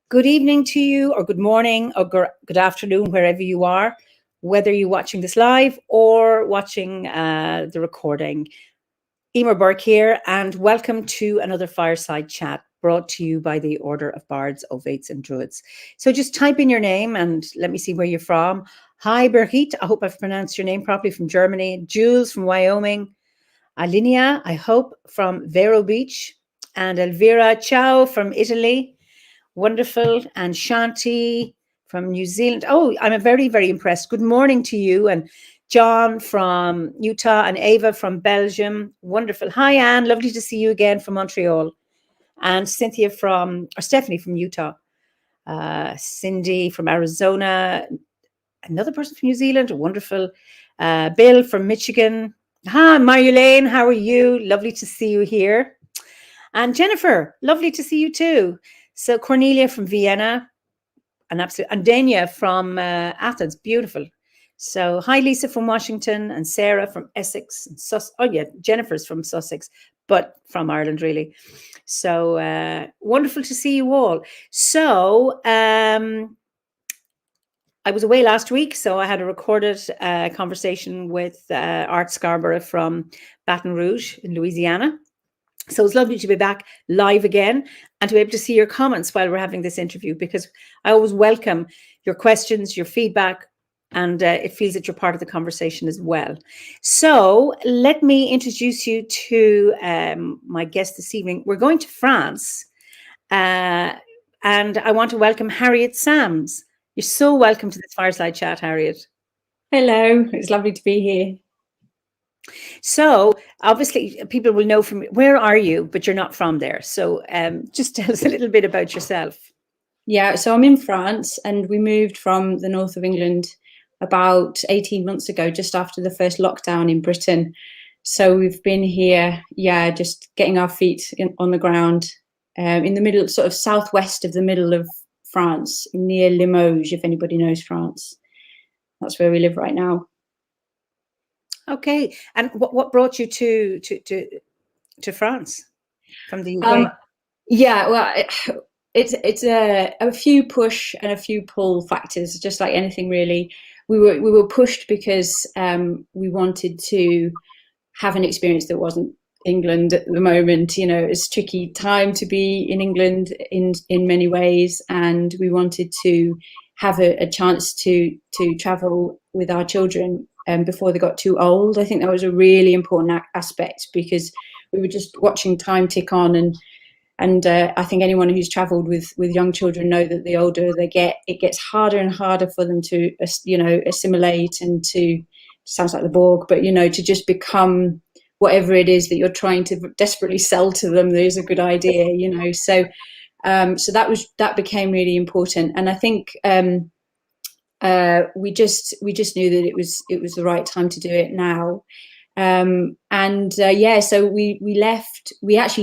Good evening to you, or good morning, or good afternoon, wherever you are, whether you're watching this live or watching the recording. Eimear Burke here, and welcome to another fireside chat brought to you by the Order of Bards, Ovates and Druids. So just type in your name and let me see where you're from. Hi, Birgit, I hope I've pronounced your name properly, from Germany. Jules from Wyoming. Alinea, I hope, from Vero Beach. And Elvira, ciao, from Italy. Wonderful. And Shanti from New Zealand. Oh, I'm very, very impressed. Good morning to you. And John from Utah and Ava from Belgium. Wonderful. Hi, Anne. Lovely to see you again from Montreal. And Stephanie from Utah. Cindy from Arizona. Another person from New Zealand. Wonderful. Bill from Michigan. Hi, Marjolaine. How are you? Lovely to see you here. And Jennifer, lovely to see you too. So Cornelia from Vienna, and Dania from Athens, beautiful. So hi, Lisa from Washington, and Sarah from Essex. And Jennifer's from Sussex, but from Ireland, really. So wonderful to see you all. So I was away last week, so I had a recorded conversation with Art Scarborough from Baton Rouge in Louisiana. So it's lovely to be back live again and to be able to see your comments while we're having this interview, because I always welcome your questions, your feedback, and it feels that you're part of the conversation as well. So let me introduce you to my guest this evening. We're going to France, and I want to welcome Harriet Sams. You're so welcome to this fireside chat, Harriet. Hello, it's lovely to be here. So obviously people will know from where are you, but you're not from there. So just tell us a little bit about yourself. Yeah, so I'm in France, and we moved from the north of England about 18 months ago, just after the first lockdown in Britain. So we've been here, just getting our feet on the ground in the middle, sort of southwest of the middle of France, near Limoges, if anybody knows France. That's where we live right now. Okay, and what brought you to France from the UK? It's a few push and a few pull factors, just like anything really. We were pushed because we wanted to have an experience that wasn't England at the moment. You know, it's a tricky time to be in England in many ways, and we wanted to have a chance to travel with our children before they got too old. I think that was a really important aspect, because we were just watching time tick on, and I think anyone who's travelled with young children know that the older they get, it gets harder and harder for them to assimilate and to, sounds like the Borg, but to just become whatever it is that you're trying to desperately sell to them that is a good idea. So that became really important, and I think we just knew that it was the right time to do it now. So we left. We had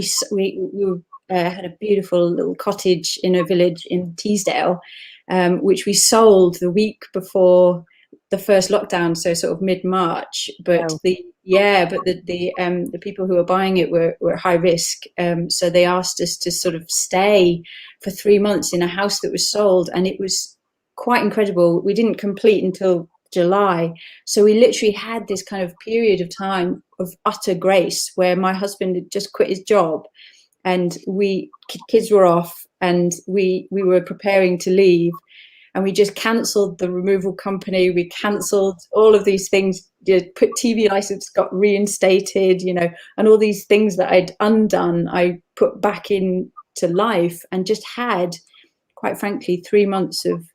a beautiful little cottage in a village in Teesdale, which we sold the week before the first lockdown, so sort of mid-March. But Wow. the people who were buying it were high risk, so they asked us to sort of stay for 3 months in a house that was sold, and it was quite incredible. We didn't complete until July, so we literally had this kind of period of time of utter grace where my husband had just quit his job, and kids were off, and we were preparing to leave, and we just cancelled the removal company. We cancelled all of these things, put TV license, got reinstated, and all these things that I'd undone, I put back into life, and just had, quite frankly, 3 months of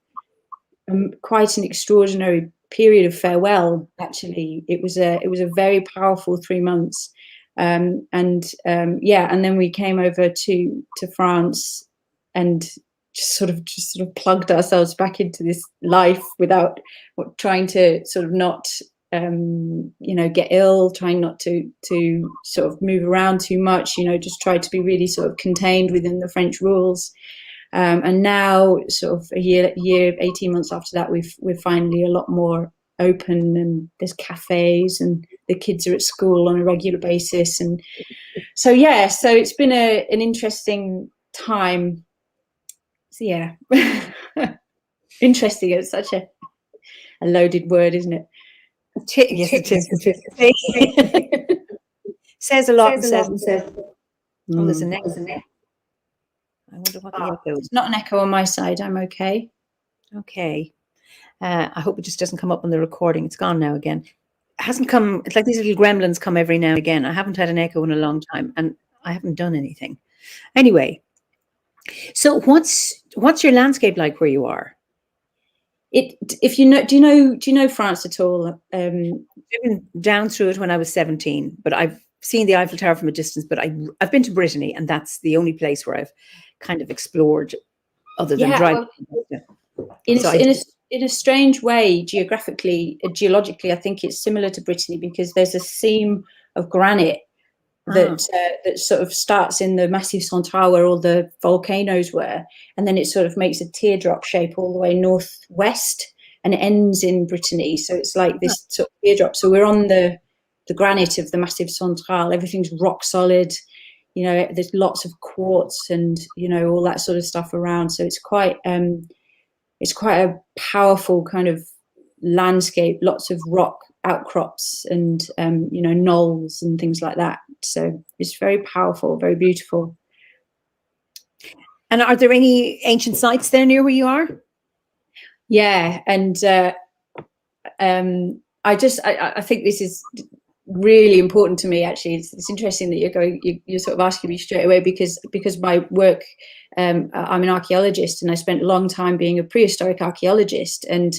quite an extraordinary period of farewell. Actually, it was a very powerful 3 months. And then we came over to France and just sort of plugged ourselves back into this life without trying to sort of not get ill, trying not to sort of move around too much, just try to be really sort of contained within the French rules. And now, sort of a year, 18 months after that, we're finally a lot more open, and there's cafes, and the kids are at school on a regular basis, and so it's been an interesting time yeah. Interesting. It's such a loaded word, isn't it? Yes, it is. Says a lot and says. Oh, there's an echo. I wonder what the echo is. It's not an echo on my side. I'm okay. Okay. I hope it just doesn't come up on the recording. It's gone now again. It hasn't come. It's like these little gremlins come every now and again. I haven't had an echo in a long time, and I haven't done anything. Anyway, so what's your landscape like where you are? If you know, do you know France at all? I've been down through it when I was 17, but I've seen the Eiffel Tower from a distance. But I've been to Brittany, and that's the only place where I've kind of explored, other than driving. In a strange way, geologically, I think it's similar to Brittany, because there's a seam of granite that sort of starts in the Massif Central where all the volcanoes were, and then it sort of makes a teardrop shape all the way northwest and it ends in Brittany. So it's like this sort of teardrop. So we're on the granite of the Massif Central. Everything's rock solid. You know, there's lots of quartz and, you know, all that sort of stuff around. So it's quite a powerful kind of landscape, lots of rock outcrops and, you know, knolls and things like that. So it's very powerful, very beautiful. And are there any ancient sites there near where you are? Yeah. And I think this is really important to me, actually. It's interesting that you're sort of asking me straight away, because my work, I'm an archaeologist, and I spent a long time being a prehistoric archaeologist, and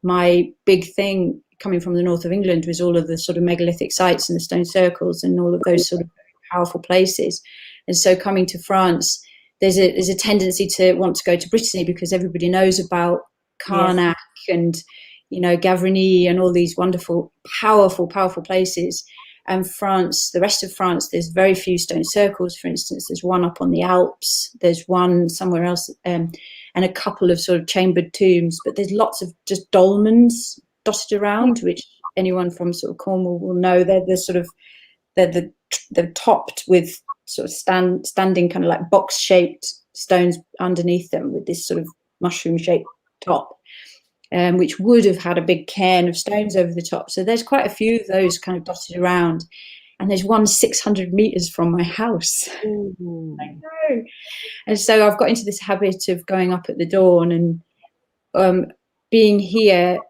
my big thing coming from the north of England was all of the sort of megalithic sites and the stone circles and all of those sort of powerful places. And so coming to France, there's a tendency to want to go to Brittany because everybody knows about Carnac and, you know, Gavrigny and all these wonderful, powerful places. And France, the rest of France, there's very few stone circles. For instance, there's one up on the Alps, there's one somewhere else, and a couple of sort of chambered tombs. But there's lots of just dolmens dotted around, which anyone from sort of Cornwall will know. They're topped with sort of standing kind of like box-shaped stones underneath them with this sort of mushroom-shaped top. Which would have had a big cairn of stones over the top. So there's quite a few of those kind of dotted around. And there's one 600 meters from my house. Ooh. I know. And so I've got into this habit of going up at the dawn and being here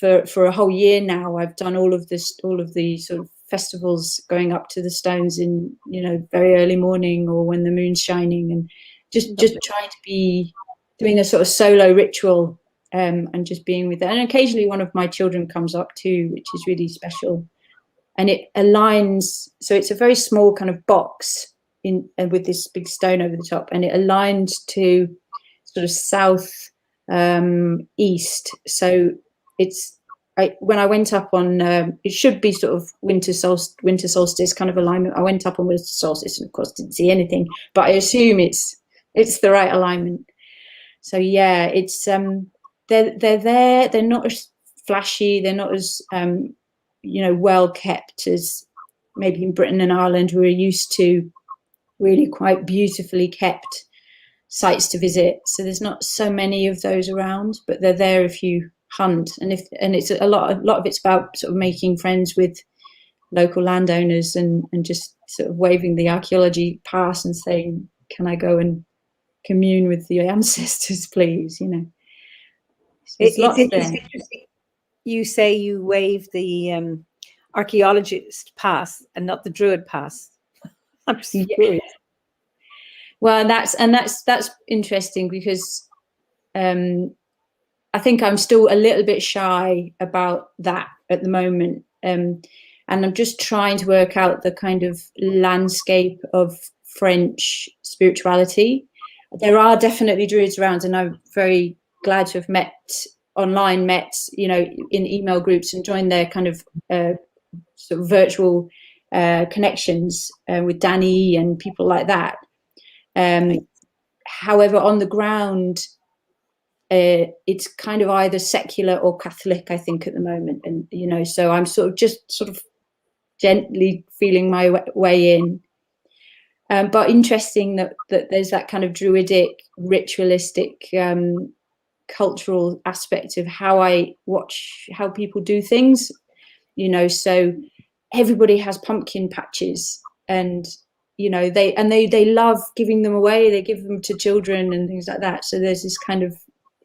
for a whole year now. I've done all of the sort of festivals going up to the stones in, you know, very early morning or when the moon's shining, and just trying to be doing a sort of solo ritual. And just being with it. And occasionally one of my children comes up too, which is really special. And it aligns, so it's a very small kind of box with this big stone over the top, and it aligns to sort of south east. So when I went up on, it should be sort of winter solstice kind of alignment. I went up on winter solstice and of course didn't see anything, but I assume it's the right alignment. So yeah, it's they're there. They're not as flashy. They're not as you know, well kept as maybe in Britain and Ireland. We're used to really quite beautifully kept sites to visit. So there's not so many of those around, but they're there if you hunt. And it's a lot of it's about sort of making friends with local landowners and just sort of waving the archaeology pass and saying, "Can I go and commune with the ancestors, please?" You know. It's interesting. You say you wave the archaeologist pass and not the Druid pass. I'm just curious. Well, that's interesting because I think I'm still a little bit shy about that at the moment, and I'm just trying to work out the kind of landscape of French spirituality. There are definitely Druids around, and I'm very glad to have met, you know, in email groups and joined their kind of sort of virtual connections with Danny and people like that. However, on the ground, it's kind of either secular or Catholic, I think, at the moment. And, you know, so I'm sort of gently feeling my way in. But interesting that there's that kind of Druidic, ritualistic, cultural aspect of how I watch how people do things. So everybody has pumpkin patches, and they love giving them away. They give them to children and things like that. So there's this kind of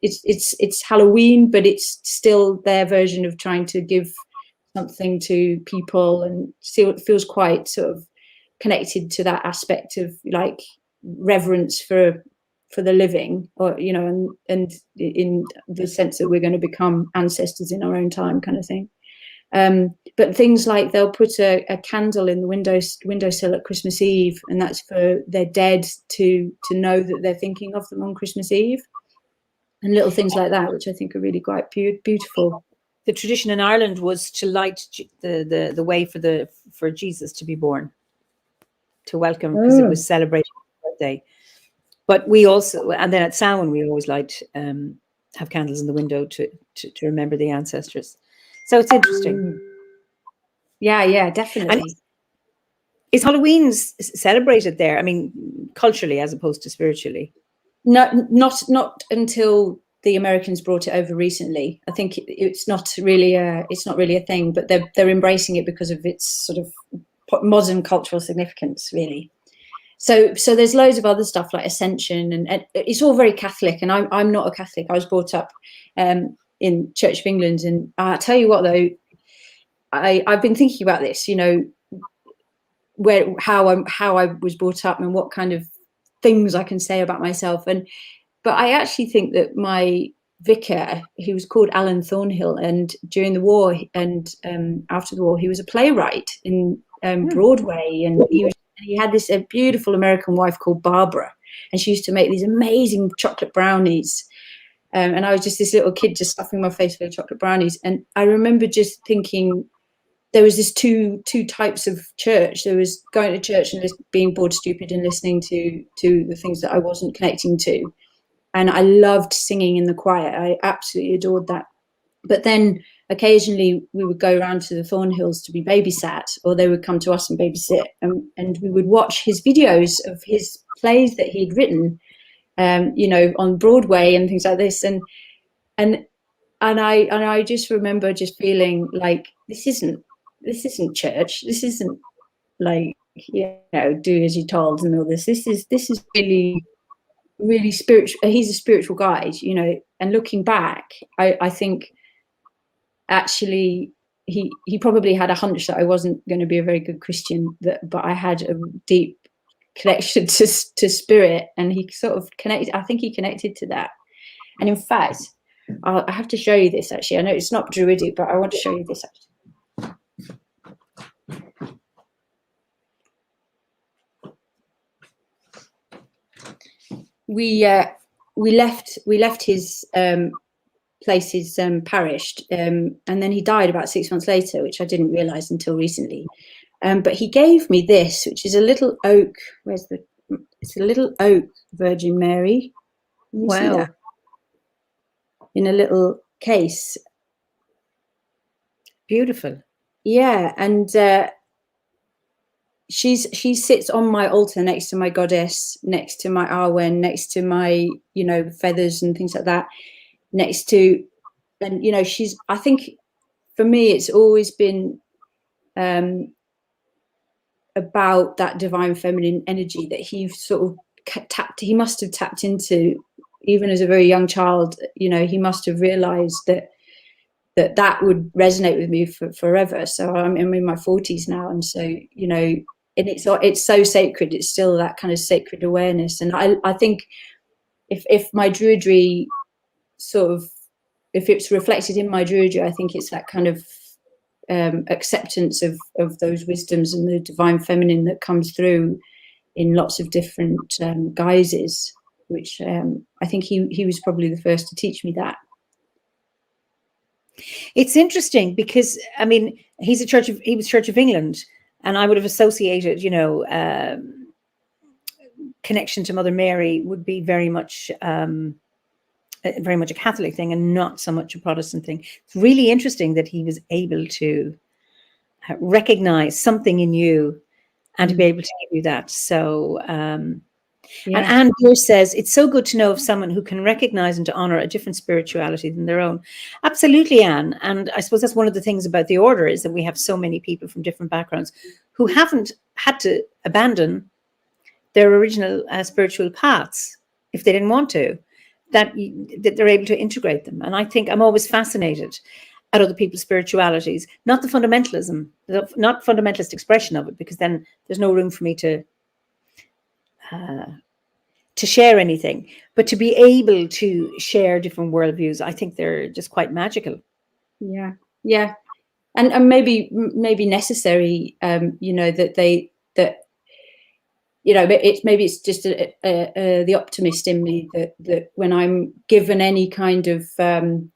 it's Halloween, but it's still their version of trying to give something to people, and still it feels quite sort of connected to that aspect of like reverence for the living, or and in the sense that we're going to become ancestors in our own time, kind of thing. But things like they'll put a candle in the windowsill at Christmas Eve, and that's for their dead to know that they're thinking of them on Christmas Eve, and little things like that, which I think are really quite beautiful. The tradition in Ireland was to light the way for Jesus to be born, to welcome, because it was celebrating his birthday. But we also, and then at Samhain, we always have candles in the window to remember the ancestors. So it's interesting. Yeah, definitely. And is Halloween celebrated there? I mean, culturally as opposed to spiritually? No, not until the Americans brought it over recently. I think it's not really a thing, but they're embracing it because of its sort of modern cultural significance, really. So there's loads of other stuff like Ascension, and it's all very Catholic. And I'm not a Catholic. I was brought up in Church of England, and I tell you what, though, I've been thinking about this. How I was brought up and what kind of things I can say about myself. But I actually think that my vicar, he was called Alan Thornhill, and during the war and after the war, he was a playwright in Broadway, and he had this beautiful American wife called Barbara, and she used to make these amazing chocolate brownies. And I was just this little kid just stuffing my face full of chocolate brownies. And I remember just thinking there was this two types of church. There was going to church and just being bored stupid and listening to the things that I wasn't connecting to. And I loved singing in the choir. I absolutely adored that. But then occasionally we would go around to the Thornhills to be babysat, or they would come to us and babysit. And we would watch his videos of his plays that he'd written, on Broadway and things like this. And I just remember just feeling like this isn't church. This isn't like, do as you're told and all this. This is really spiritual. He's a spiritual guide, and looking back, I think actually he probably had a hunch that I wasn't going to be a very good Christian, but I had a deep connection to spirit, and he sort of connected. I think he connected to that. And in fact, I have to show you this actually. I know it's not Druidic, but I want to show you this actually. We left his place, his parish, and then he died about 6 months later, which I didn't realise until recently. But he gave me this, which is a little oak. It's a little oak Virgin Mary. Wow. In a little case. Beautiful. Yeah, and she sits on my altar next to my goddess, next to my Arwen, next to my feathers and things like that, next to, and she's, I think for me it's always been about that divine feminine energy that he sort of he must have tapped into even as a very young child. He must have realized that would resonate with me forever. So I'm in my 40s now, and so and it's so sacred. It's still that kind of sacred awareness. And I think if my Druidry if it's reflected in my Druidry, I think it's that kind of acceptance of those wisdoms and the divine feminine that comes through in lots of different guises, which I think he was probably the first to teach me that. It's interesting because I mean he was Church of England, and I would have associated connection to Mother Mary would be very much a Catholic thing and not so much a Protestant thing. It's really interesting that he was able to recognize something in you and to be able to give you that. So, Yeah. and Anne here says, it's so good to know of someone who can recognize and to honor a different spirituality than their own. Absolutely, Anne. And I suppose that's one of the things about the order, is that we have so many people from different backgrounds who haven't had to abandon their original spiritual paths if they didn't want to, that they're able to integrate them. And I think I'm always fascinated at other people's spiritualities, not the fundamentalism, not fundamentalist expression of it, because then there's no room for me to share anything, but to be able to share different worldviews. I think they're just quite magical. Yeah, yeah, and maybe necessary. That it's just the optimist in me that when I'm given any kind of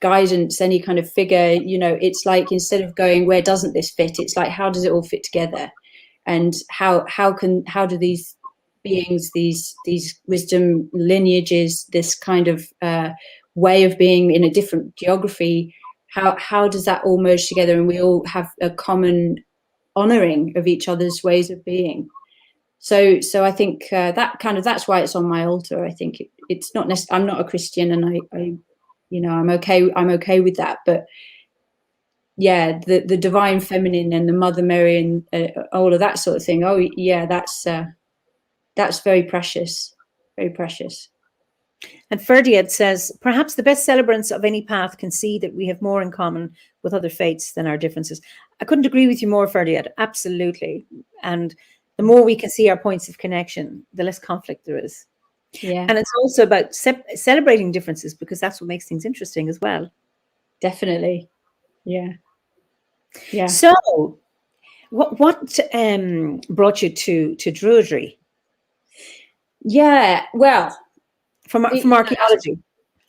guidance, any kind of figure, it's like, instead of going, where doesn't this fit, it's like, how does it all fit together, and how do these beings, these wisdom lineages, this kind of way of being in a different geography, how does that all merge together, and we all have a common honoring of each other's ways of being. So I think that's why it's on my altar. I think it's not I'm not a Christian, and I'm okay with that, but yeah, the divine feminine and the Mother Mary and all of that sort of thing. Oh yeah, that's very precious, very precious. And Ferdiad says, perhaps the best celebrants of any path can see that we have more in common with other faiths than our differences. I couldn't agree with you more, Ferdiad. Absolutely. And the more we can see our points of connection, the less conflict there is. Yeah. And it's also about celebrating differences, because that's what makes things interesting as well. Definitely. Yeah. Yeah. So what brought you to Druidry? Yeah, well, from archaeology.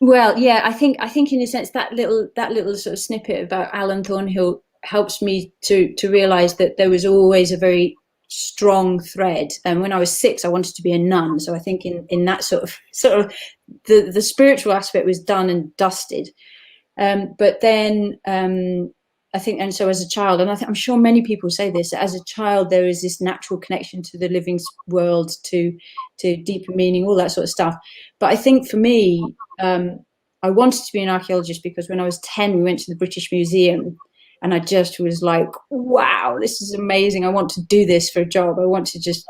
Well, yeah, I think in a sense that little sort of snippet about Alan Thornhill helps me to realize that there was always a very strong thread. And when I was 6, I wanted to be a nun. So I think in that sort of the spiritual aspect was done and dusted. But then I think, and so as a child, and I'm sure many people say this, as a child there is this natural connection to the living world, to deeper meaning, all that sort of stuff. But I think for me, I wanted to be an archaeologist because when I was 10, we went to the British Museum, and I just was like, wow, this is amazing. I want to do this for a job. I want to just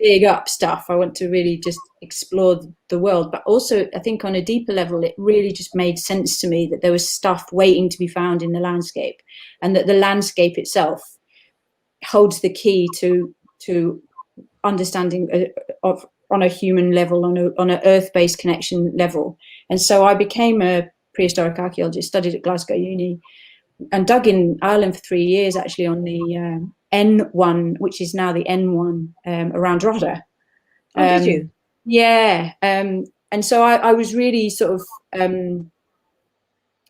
dig up stuff. I want to really just explore the world. But also, I think on a deeper level, it really just made sense to me that there was stuff waiting to be found in the landscape, and that the landscape itself holds the key to understanding of on a human level, on a earth-based connection level. And so I became a prehistoric archaeologist, studied at Glasgow Uni, and dug in Ireland for 3 years, actually, on the N1, which is now the N1, around Drogheda. Oh, did you? Yeah. And so I was really sort of,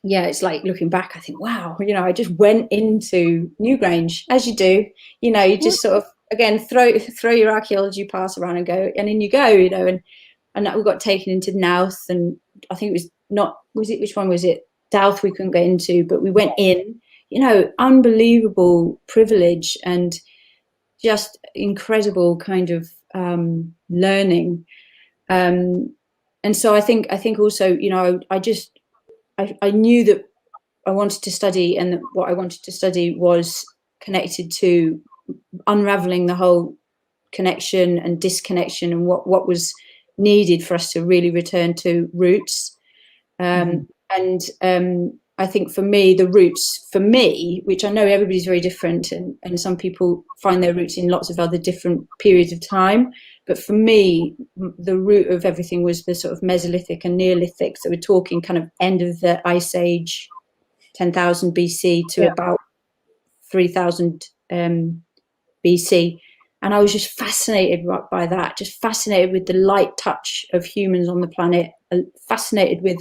it's like looking back, I think, wow, I just went into Newgrange, as you do. You just sort of, again, throw your archaeology pass around and go, and in you go, and that we got taken into Nouth, and I think which one was it? Douth we couldn't get into, but we went in, unbelievable privilege and just incredible kind of learning. And so I think also, I knew that I wanted to study, and that what I wanted to study was connected to unraveling the whole connection and disconnection, and what was needed for us to really return to roots. And I think for me, the roots, which I know everybody's very different, and some people find their roots in lots of other different periods of time, but for me, the root of everything was the sort of Mesolithic and Neolithic. So we're talking kind of end of the Ice Age, 10,000 BC to about 3,000 BC. And I was just fascinated by that, just fascinated with the light touch of humans on the planet, fascinated with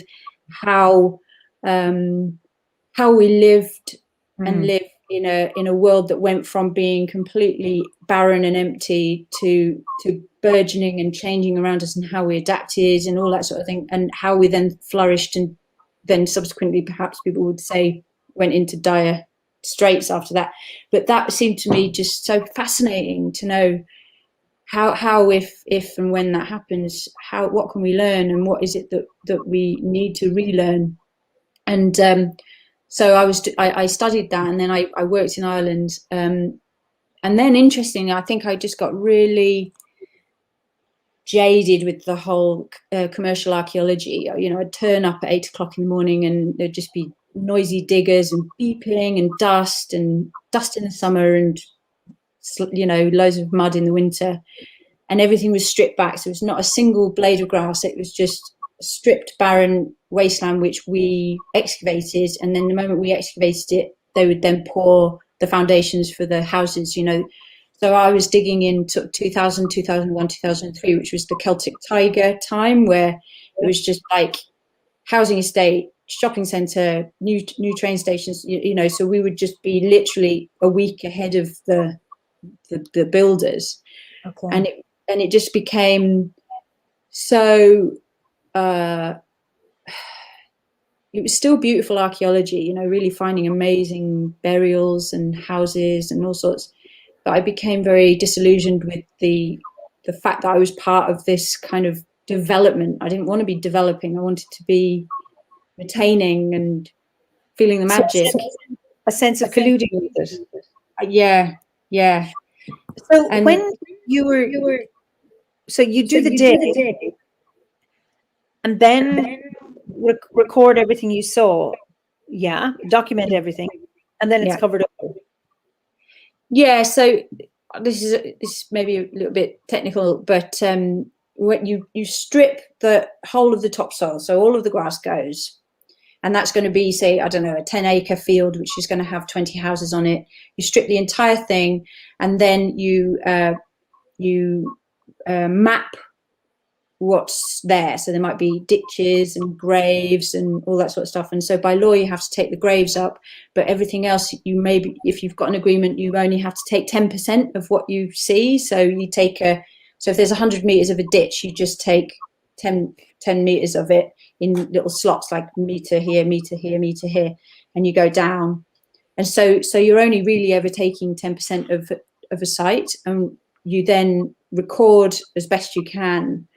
how we lived and live in a world that went from being completely barren and empty to burgeoning and changing around us, and how we adapted and all that sort of thing, and how we then flourished, and then subsequently, perhaps people would say, went into dire straits after that. But that seemed to me just so fascinating to know how if and when that happens, what can we learn, and what is it that we need to relearn? And so I studied that, and then I worked in Ireland, and then interestingly, I think I just got really jaded with the whole commercial archaeology. I'd turn up at 8 o'clock in the morning, and there'd just be noisy diggers and beeping and dust in the summer, and loads of mud in the winter, and everything was stripped back. So it was not a single blade of grass. It was just stripped, barren wasteland, which we excavated. And then the moment we excavated it, they would then pour the foundations for the houses, So I was digging in 2000, 2001, 2003, which was the Celtic Tiger time, where it was just like housing estate, shopping centre, new train stations, so we would just be literally a week ahead of the builders. Okay. And it just became so it was still beautiful archaeology, really finding amazing burials and houses and all sorts. But I became very disillusioned with the fact that I was part of this kind of development. I didn't want to be developing. I wanted to be retaining and feeling the magic. A sense of colluding with it. Yeah. So and when you were so you do the dig, and then record everything you saw, document everything, and then it's covered up. Yeah, so this is maybe a little bit technical, but when you strip the whole of the topsoil, so all of the grass goes, and that's going to be, say, I don't know, a 10-acre field, which is going to have 20 houses on it. You strip the entire thing, and then you map what's there. So there might be ditches and graves and all that sort of stuff. And so by law, you have to take the graves up, but everything else, if you've got an agreement, you only have to take 10% of what you see. So you take so if there's 100 meters of a ditch, you just take 10 meters of it in little slots, like meter here, meter here, meter here, and you go down. And so you're only really ever taking 10% of a site, and you then record as best you can.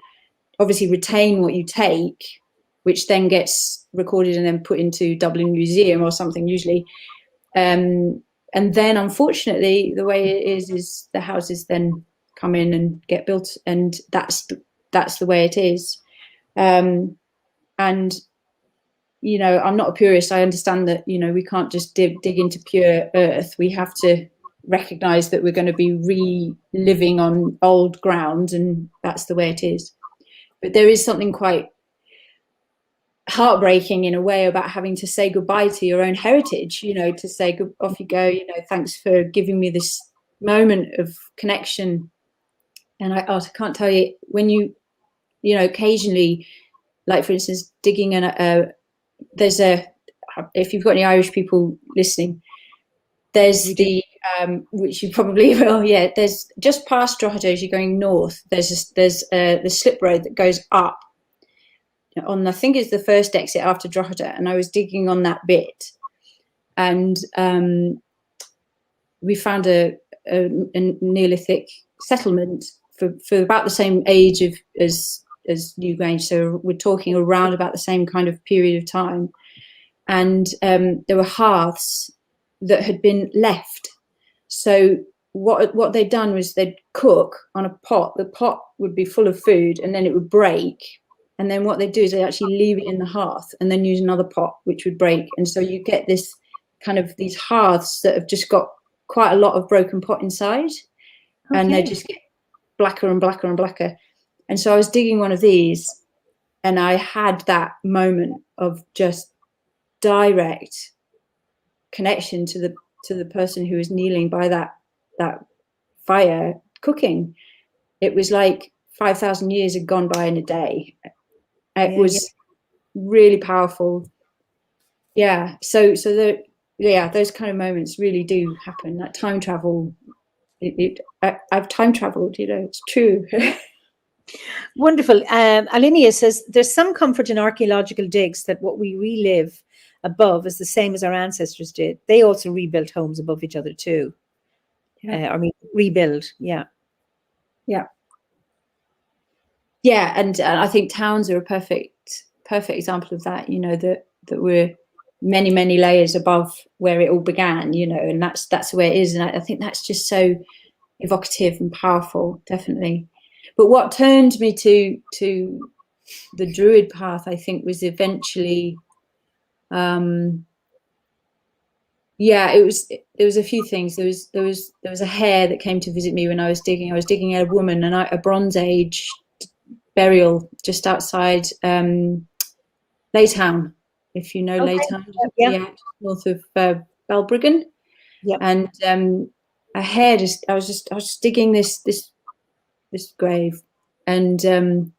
Obviously retain what you take, which then gets recorded and then put into Dublin Museum or something usually. And then unfortunately the way it is the houses then come in and get built, and that's the way it is. And I'm not a purist. I understand that, we can't just dig into pure earth. We have to recognize that we're going to be reliving on old ground, and that's the way it is. But there is something quite heartbreaking in a way about having to say goodbye to your own heritage, to say off you go, thanks for giving me this moment of connection. And I can't tell you, when you occasionally, like for instance, digging if you've got any Irish people listening, there's which you probably will, there's just past Drogheda as you're going north, there's the slip road that goes up on, I think it's the first exit after Drogheda, and I was digging on that bit, and we found a Neolithic settlement for about the same age as Newgrange, so we're talking around about the same kind of period of time, and there were hearths that had been left. So what they'd done was they'd cook on a pot. The pot would be full of food, and then it would break. And then what they'd do is they actually leave it in the hearth and then use another pot, which would break. And so you get this kind of these hearths that have just got quite a lot of broken pot inside, and they just get blacker and blacker and blacker. And so I was digging one of these, and I had that moment of just direct connection to the person who was kneeling by that fire cooking. It was like 5,000 years had gone by in a day. It was really powerful. So those kind of moments really do happen. Like time travel, I've time traveled, it's true. Wonderful. Alinia says there's some comfort in archaeological digs that what we relive above is the same as our ancestors did. They also rebuilt homes above each other too. Rebuild. Yeah. Yeah, and I think towns are a perfect example of that. You know, that we're many layers above where it all began. You know, and that's the way it is. And I think that's just so evocative and powerful, definitely. But what turned me to the Druid path, I think, was eventually, yeah, it was a few things. There was a hare that came to visit me when I was digging. I was digging a woman, and a Bronze Age burial just outside Laytown, if you know Laytown, yeah, north of Balbriggan. Yeah, and a hare I was just digging this grave, and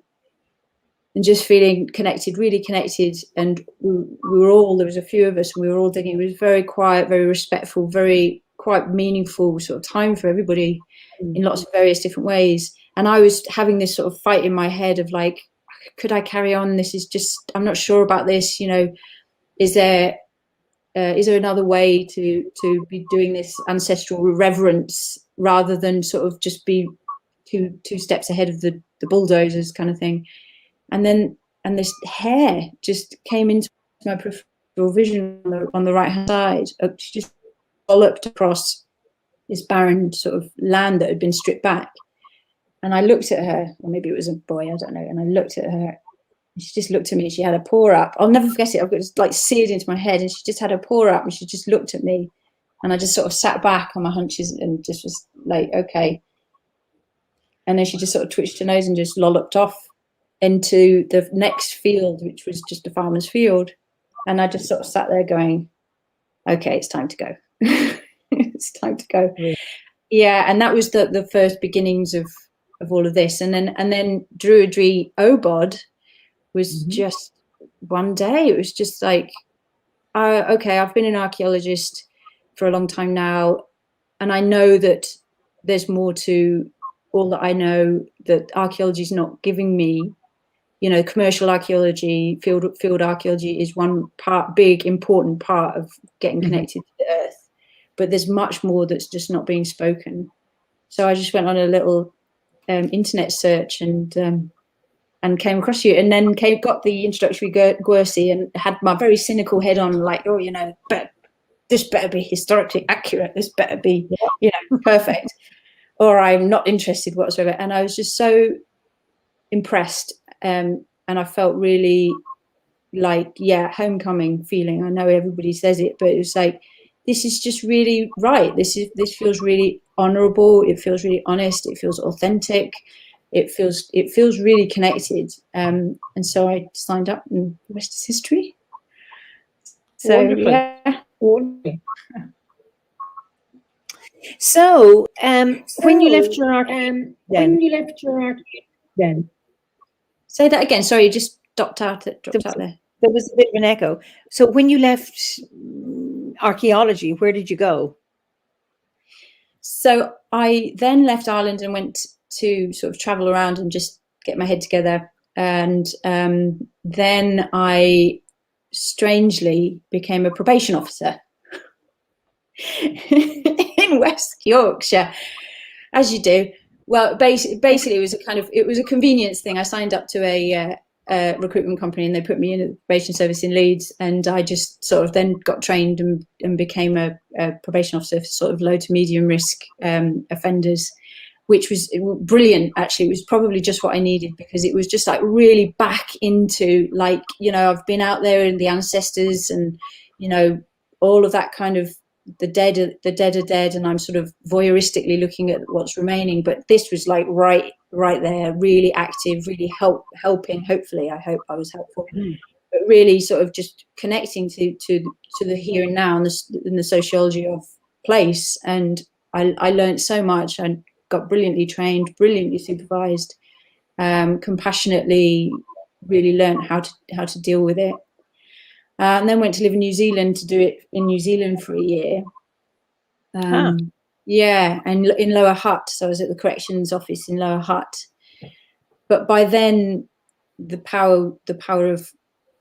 just feeling connected, really connected. And we were all, there was a few of us, and we were all digging. It was very quiet, very respectful, very quite meaningful sort of time for everybody in lots of various different ways. And I was having this sort of fight in my head of like, could I carry on? This is just, I'm not sure about this. You know, is there another way to be doing this ancestral reverence rather than sort of just be two steps ahead of the bulldozers kind of thing? And this hare just came into my peripheral vision on the right hand side. She just looked across this barren sort of land that had been stripped back. And I looked at her, or maybe it was a boy, I don't know. And I looked at her, and she just looked at me. She had her paw up. I'll never forget it. I've got it like seared into my head. And she just had her paw up, and she just looked at me. And I just sort of sat back on my hunches and just was like, okay. And then she just sort of twitched her nose and just lolloped off into the next field, which was just a farmer's field. And I just sort of sat there going, okay, it's time to go. It's time to go. Yeah. And that was the first beginnings of all of this. And then Druidry OBOD was just one day. It was just like, okay, I've been an archaeologist for a long time now, and I know that there's more to all that I know, that archaeology is not giving me. You know, commercial archaeology, field archaeology is one part, big, important part of getting connected to the earth. But there's much more that's just not being spoken. So I just went on a little internet search and came across you, and then got the introductory Guernsey and had my very cynical head on, like, oh, you know, this better be historically accurate. This better be, you know, perfect, or I'm not interested whatsoever. And I was just so impressed. And I felt really like, yeah, homecoming feeling. I know everybody says it, but it was like, this is just really right. This feels really honorable. It feels really honest. It feels authentic. It feels really connected. And so I signed up, and the rest is history. So wonderful. Yeah. Wonderful. So when you left your art, then say that again. Sorry, you just dropped out there. There was a bit of an echo. So when you left archaeology, where did you go? So I then left Ireland and went to sort of travel around and just get my head together. And then I strangely became a probation officer in West Yorkshire, as you do. Well, basically, it was a convenience thing. I signed up to a recruitment company, and they put me in a probation service in Leeds, and I just sort of then got trained and became a probation officer for sort of low to medium risk offenders, which was brilliant. Actually, it was probably just what I needed, because it was just like really back into, like, you know, I've been out there in the ancestors, and, you know, all of that kind of, the dead are dead, and I'm sort of voyeuristically looking at what's remaining. But this was like right there, really active, really helping. Hopefully, I hope I was helpful, but really sort of just connecting to the here and now, and the sociology of place. And I learned so much. I got brilliantly trained, brilliantly supervised, compassionately, really learned how to deal with it. And then went to live in New Zealand to do it in New Zealand for a year. Yeah, and in Lower Hutt. So I was at the corrections office in Lower Hutt. But by then, the power of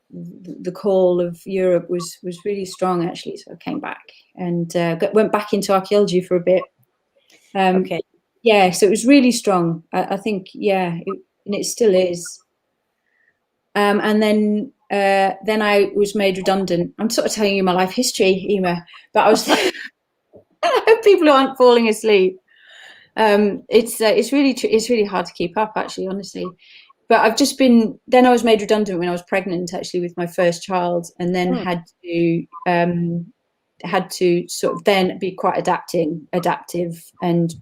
the call of Europe was really strong, actually. So I came back and went back into archaeology for a bit. Okay. Yeah, so it was really strong. I think, yeah, and it still is. And then I was made redundant. I'm sort of telling you my life history, Eimear, but I was. I hope people aren't falling asleep. It's really hard to keep up, actually, honestly. But I've just been. Then I was made redundant when I was pregnant, actually, with my first child, and then had to sort of then be quite adaptive, and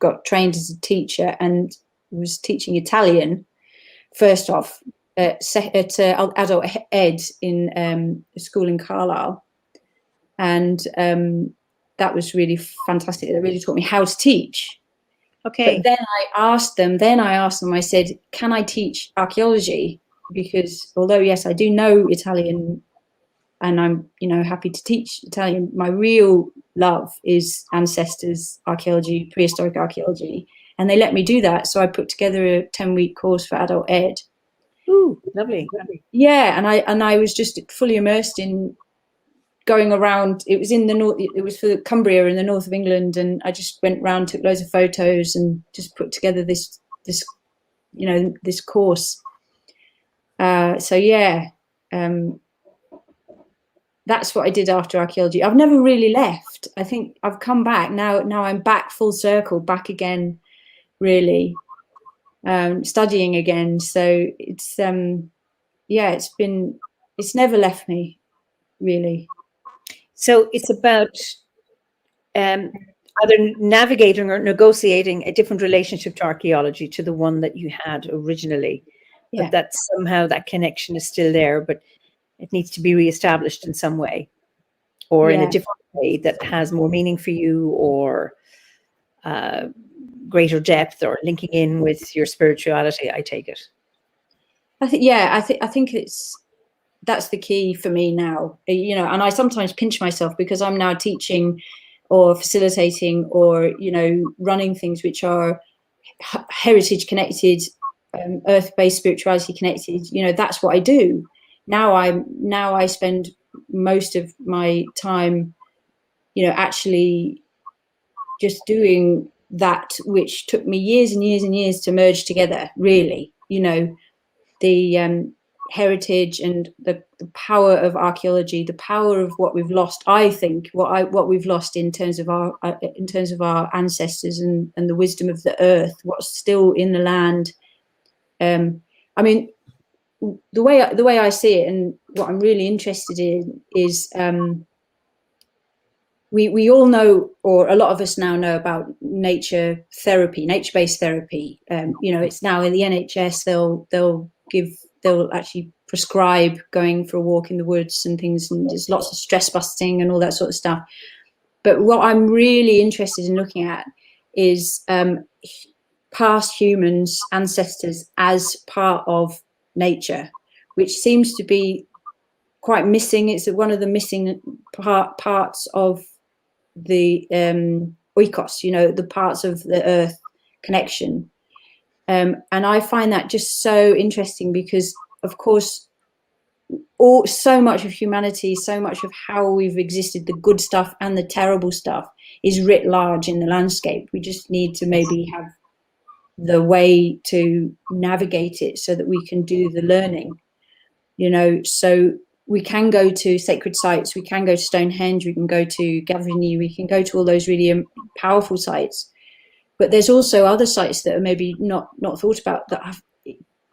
got trained as a teacher and was teaching Italian first off at adult ed in a school in Carlisle, and that was really fantastic. It really taught me how to teach. Okay. But then I asked them, I said, can I teach archaeology? Because although, yes, I do know Italian and I'm, happy to teach Italian, my real love is ancestors archaeology, prehistoric archaeology. And they let me do that. So I put together a 10-week course for adult ed. Ooh, lovely. Yeah. And I was just fully immersed in going around. It was in the north, it was for Cumbria in the north of England, and I just went around, took loads of photos, and just put together this course. So yeah, that's what I did after archaeology. I've never really left. I think I've come back now. I'm back full circle, back again, really, studying again. So it's it's never left me, really. So it's about either navigating or negotiating a different relationship to archaeology to the one that you had originally. Yeah. But that somehow that connection is still there, but it needs to be reestablished in some way, or in a different way that has more meaning for you, or greater depth, or linking in with your spirituality, I take it. I think that's the key for me now, and I sometimes pinch myself because I'm now teaching or facilitating or, running things which are heritage connected, earth-based spirituality connected. That's what I do. Now I spend most of my time, actually just doing that, which took me years and years and years to merge together, really, the heritage and the power of archaeology, the power of what we've lost. I think what we've lost in terms of our ancestors and the wisdom of the earth, what's still in the land. I mean, the way I see it, and what I'm really interested in is we all know, or a lot of us now know, about nature-based therapy. It's now in the NHS. They'll actually prescribe going for a walk in the woods and things, and there's lots of stress busting and all that sort of stuff. But what I'm really interested in looking at is past humans, ancestors, as part of nature, which seems to be quite missing. It's one of the missing parts of the oikos, the parts of the earth connection. And I find that just so interesting because, of course, so much of humanity, so much of how we've existed, the good stuff and the terrible stuff, is writ large in the landscape. We just need to maybe have the way to navigate it so that we can do the learning, so we can go to sacred sites, we can go to Stonehenge, we can go to Gavrini, we can go to all those really powerful sites. But there's also other sites that are maybe not thought about that have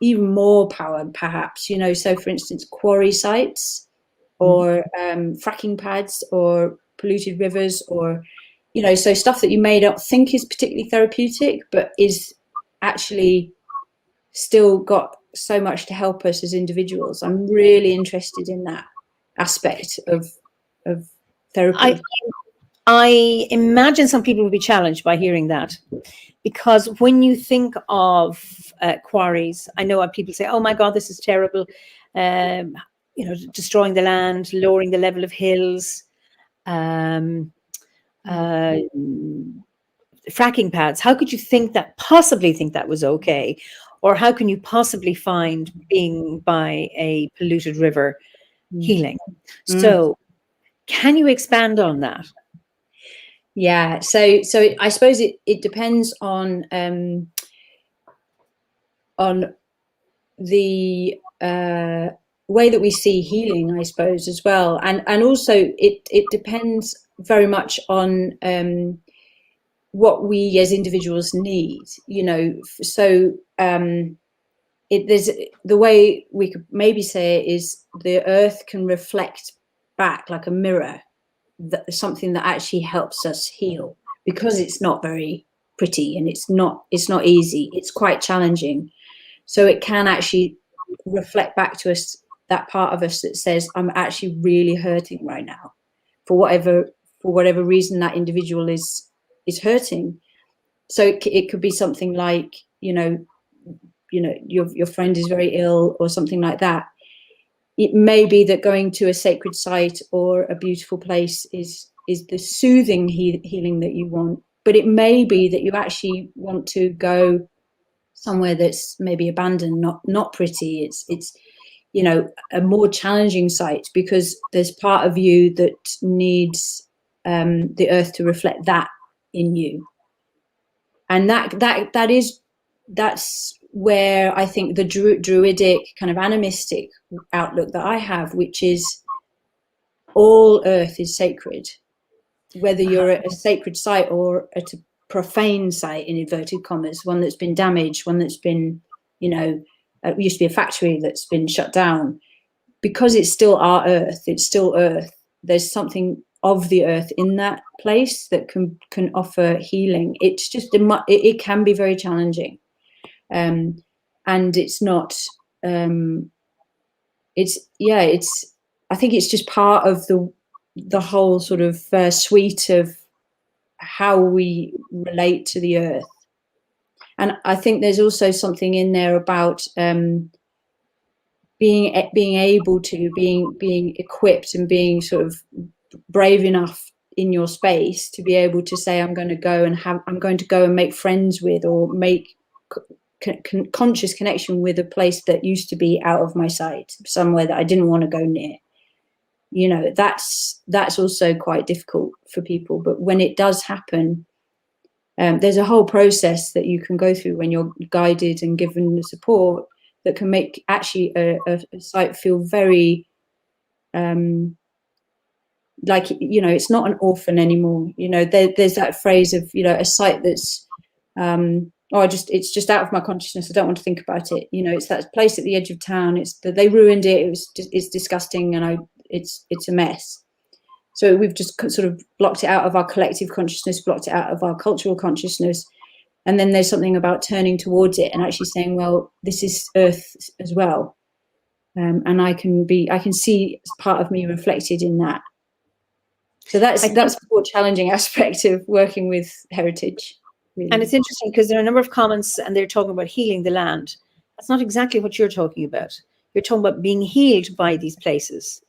even more power, perhaps, so for instance, quarry sites or fracking pads or polluted rivers, or, so stuff that you may not think is particularly therapeutic, but is actually still got so much to help us as individuals. I'm really interested in that aspect of therapy. I imagine some people will be challenged by hearing that, because when you think of quarries, I know people say, oh my God, this is terrible, destroying the land, lowering the level of hills, fracking pads. How could you possibly think that was okay? Or how can you possibly find being by a polluted river healing? So can you expand on that? Yeah, so I suppose it depends on on the way that we see healing, I suppose, as well, and also it depends very much on what we as individuals need, so there's the way we could maybe say it is the earth can reflect back like a mirror, something that actually helps us heal, because it's not very pretty and it's not easy, it's quite challenging. So it can actually reflect back to us that part of us that says, I'm actually really hurting right now, for whatever reason that individual is hurting. So it could be something like, your friend is very ill or something like that. It may be that going to a sacred site or a beautiful place is the soothing healing that you want, but it may be that you actually want to go somewhere that's maybe abandoned, not pretty. It's a more challenging site, because there's part of you that needs the earth to reflect that in you. And that's where I think the druidic kind of animistic outlook that I have, which is all earth is sacred, whether you're at a sacred site or at a profane site, in inverted commas, one that's been damaged, one that's been, it used to be a factory that's been shut down, because it's still our earth, it's still earth. There's something of the earth in that place that can offer healing. It's just it can be very challenging, and it's not. It's I think it's just part of the whole sort of suite of how we relate to the earth. And I think there's also something in there about being able to being equipped and being sort of brave enough in your space to be able to say, I'm going to go and make friends with, or make conscious connection with a place that used to be out of my sight, somewhere that I didn't want to go near. That's also quite difficult for people. But when it does happen, there's a whole process that you can go through when you're guided and given the support that can make actually a site feel very like, it's not an orphan anymore. There's that phrase of, a site that's it's just out of my consciousness, I don't want to think about it. It's that place at the edge of town, it's that they ruined it, it's disgusting, and it's a mess. So we've just sort of blocked it out of our collective consciousness, blocked it out of our cultural consciousness. And then there's something about turning towards it and actually saying, well, this is earth as well. And I can see part of me reflected in that. So that's a more challenging aspect of working with heritage. Really. And it's interesting because there are a number of comments and they're talking about healing the land. That's not exactly what you're talking about. You're talking about being healed by these places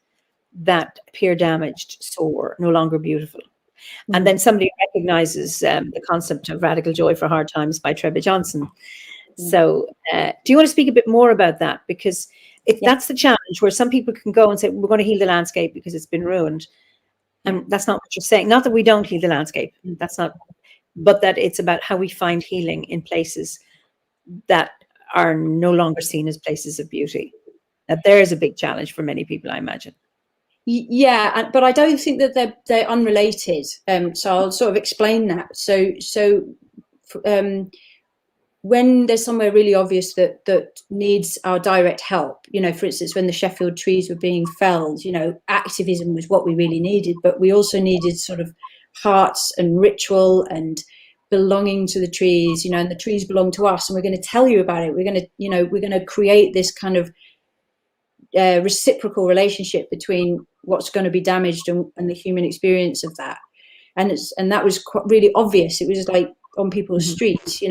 that appear damaged, sore, no longer beautiful. Mm-hmm. And then somebody recognizes the concept of radical joy for hard times by Trevor Johnson. Mm-hmm. So do you want to speak a bit more about that? Because that's the challenge, where some people can go and say, we're going to heal the landscape because it's been ruined. And that's not what you're saying. Not that we don't heal the landscape. That's not, but that it's about how we find healing in places that are no longer seen as places of beauty. That there is a big challenge for many people, I imagine. Yeah, but I don't think that they're unrelated. So I'll sort of explain that. So when there's somewhere really obvious that needs our direct help, for instance, when the Sheffield trees were being felled, activism was what we really needed, but we also needed sort of hearts and ritual and belonging to the trees, and the trees belong to us, and we're going to tell you about it. We're going to create this kind of reciprocal relationship between what's going to be damaged and the human experience of that. And that was really obvious. It was like on people's streets,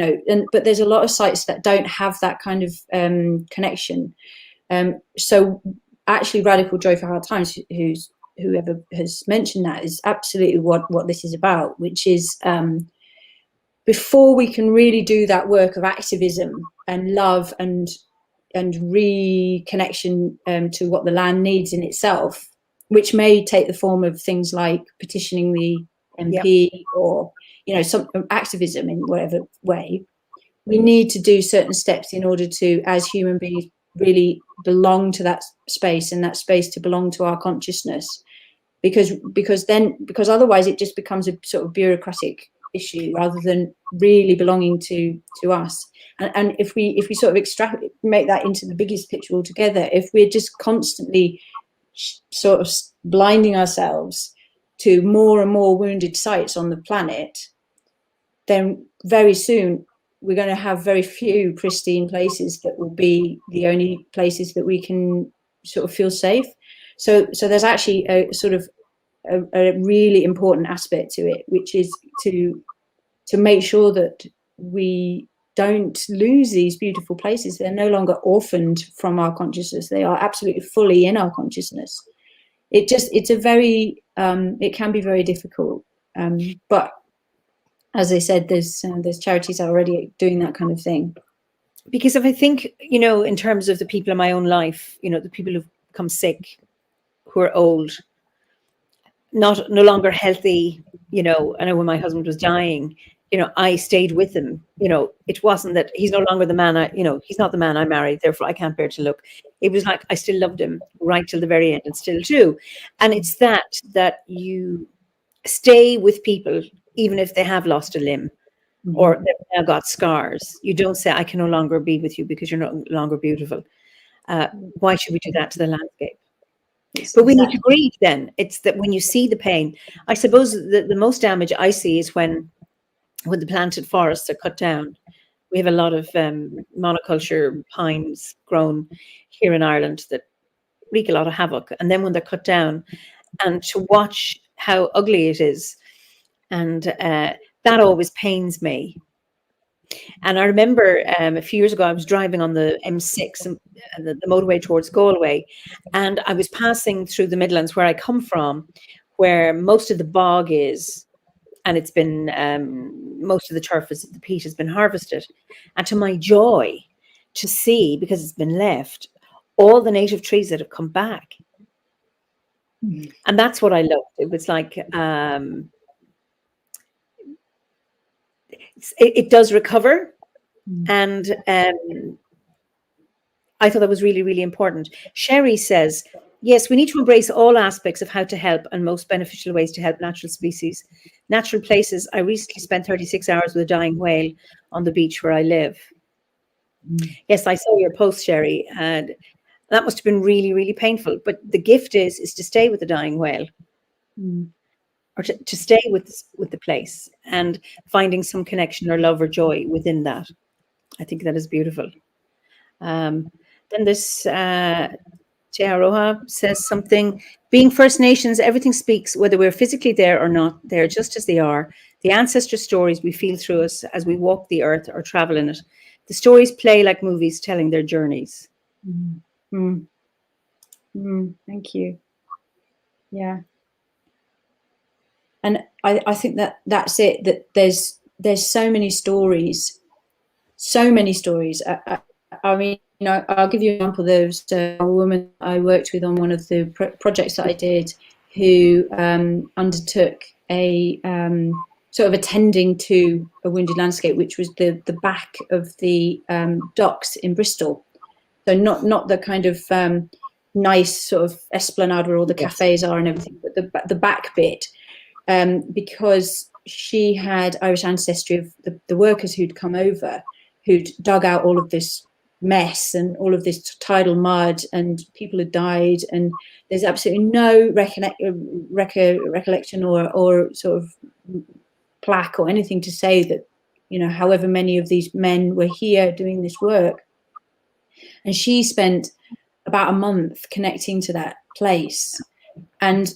but there's a lot of sites that don't have that kind of connection. So actually Radical Joy for Hard Times, whoever has mentioned that, is absolutely what this is about, which is before we can really do that work of activism and love and reconnection to what the land needs in itself, which may take the form of things like petitioning the MP or some activism in whatever way, we need to do certain steps in order to, as human beings, really belong to that space, and that space to belong to our consciousness, because otherwise it just becomes a sort of bureaucratic issue rather than really belonging to us. And if we sort of make that into the biggest picture altogether, if we're just constantly sort of blinding ourselves to more and more wounded sites on the planet, then very soon we're going to have very few pristine places that will be the only places that we can sort of feel safe. So there's actually a sort of a really important aspect to it, which is to make sure that we don't lose these beautiful places. They're no longer orphaned from our consciousness. They are absolutely fully in our consciousness. It can be very difficult. But as I said, there's charities already doing that kind of thing. Because if I think, in terms of the people in my own life, the people who've become sick, who are old, no longer healthy, I know when my husband was dying, I stayed with him. It wasn't that he's no longer the man he's not the man I married, therefore I can't bear to look. It was like I still loved him right till the very end, and still do. And it's that you stay with people even if they have lost a limb, or they've now got scars. You don't say, I can no longer be with you because you're no longer beautiful. Why should we do that to the landscape? But we need to grieve then. It's that when you see the pain, I suppose the most damage I see is when the planted forests are cut down. We have a lot of monoculture pines grown here in Ireland that wreak a lot of havoc. And then when they're cut down, and to watch how ugly it is, and that always pains me. And I remember a few years ago, I was driving on the M6, and the motorway towards Galway, and I was passing through the Midlands, where I come from, where most of the bog is, and it's been, most of the turf, the peat has been harvested. And to my joy, to see, because it's been left, all the native trees that have come back. And that's what I loved. It was like, it does recover. And I thought that was really, really important. Sherry says, yes, we need to embrace all aspects of how to help and most beneficial ways to help natural species, natural places. I recently spent 36 hours with a dying whale on the beach where I live. Yes, I saw your post, Sherry, and that must have been really, really painful. But the gift is to stay with the dying whale. Or to stay with the place and finding some connection or love or joy within that. I think that is beautiful. Then this Te Aroha says something. Being First Nations, everything speaks, whether we're physically there or not. They're just as they are. The ancestor stories we feel through us as we walk the earth or travel in it. The stories play like movies telling their journeys. Thank you. Yeah. And I think that's it, that there's so many stories. I mean, I'll give you an example. There was a woman I worked with on one of the projects that I did, who undertook a sort of attending to a wounded landscape, which was the back of the docks in Bristol. So not the kind of nice sort of esplanade where all the cafes are and everything, but the back bit. Because she had Irish ancestry of the workers who'd come over, who'd dug out all of this mess and all of this tidal mud, and people had died, and there's absolutely no recollection or sort of plaque or anything to say that, however many of these men were here doing this work. And she spent about a month connecting to that place, and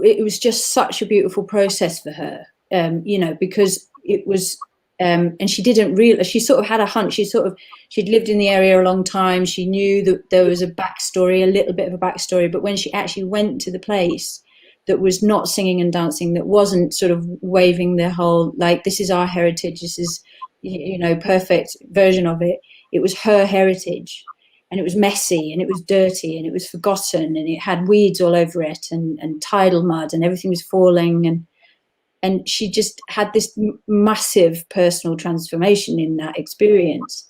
it was just such a beautiful process for her, because it was, and she didn't realize, she sort of had a hunch. She'd lived in the area a long time. She knew that there was a backstory, a little bit of a backstory, but when she actually went to the place that was not singing and dancing, that wasn't sort of waving the whole, like, this is our heritage, this is, perfect version of it. It was her heritage. And it was messy, and it was dirty, and it was forgotten, and it had weeds all over it, and tidal mud, and everything was falling. and she just had this massive personal transformation in that experience.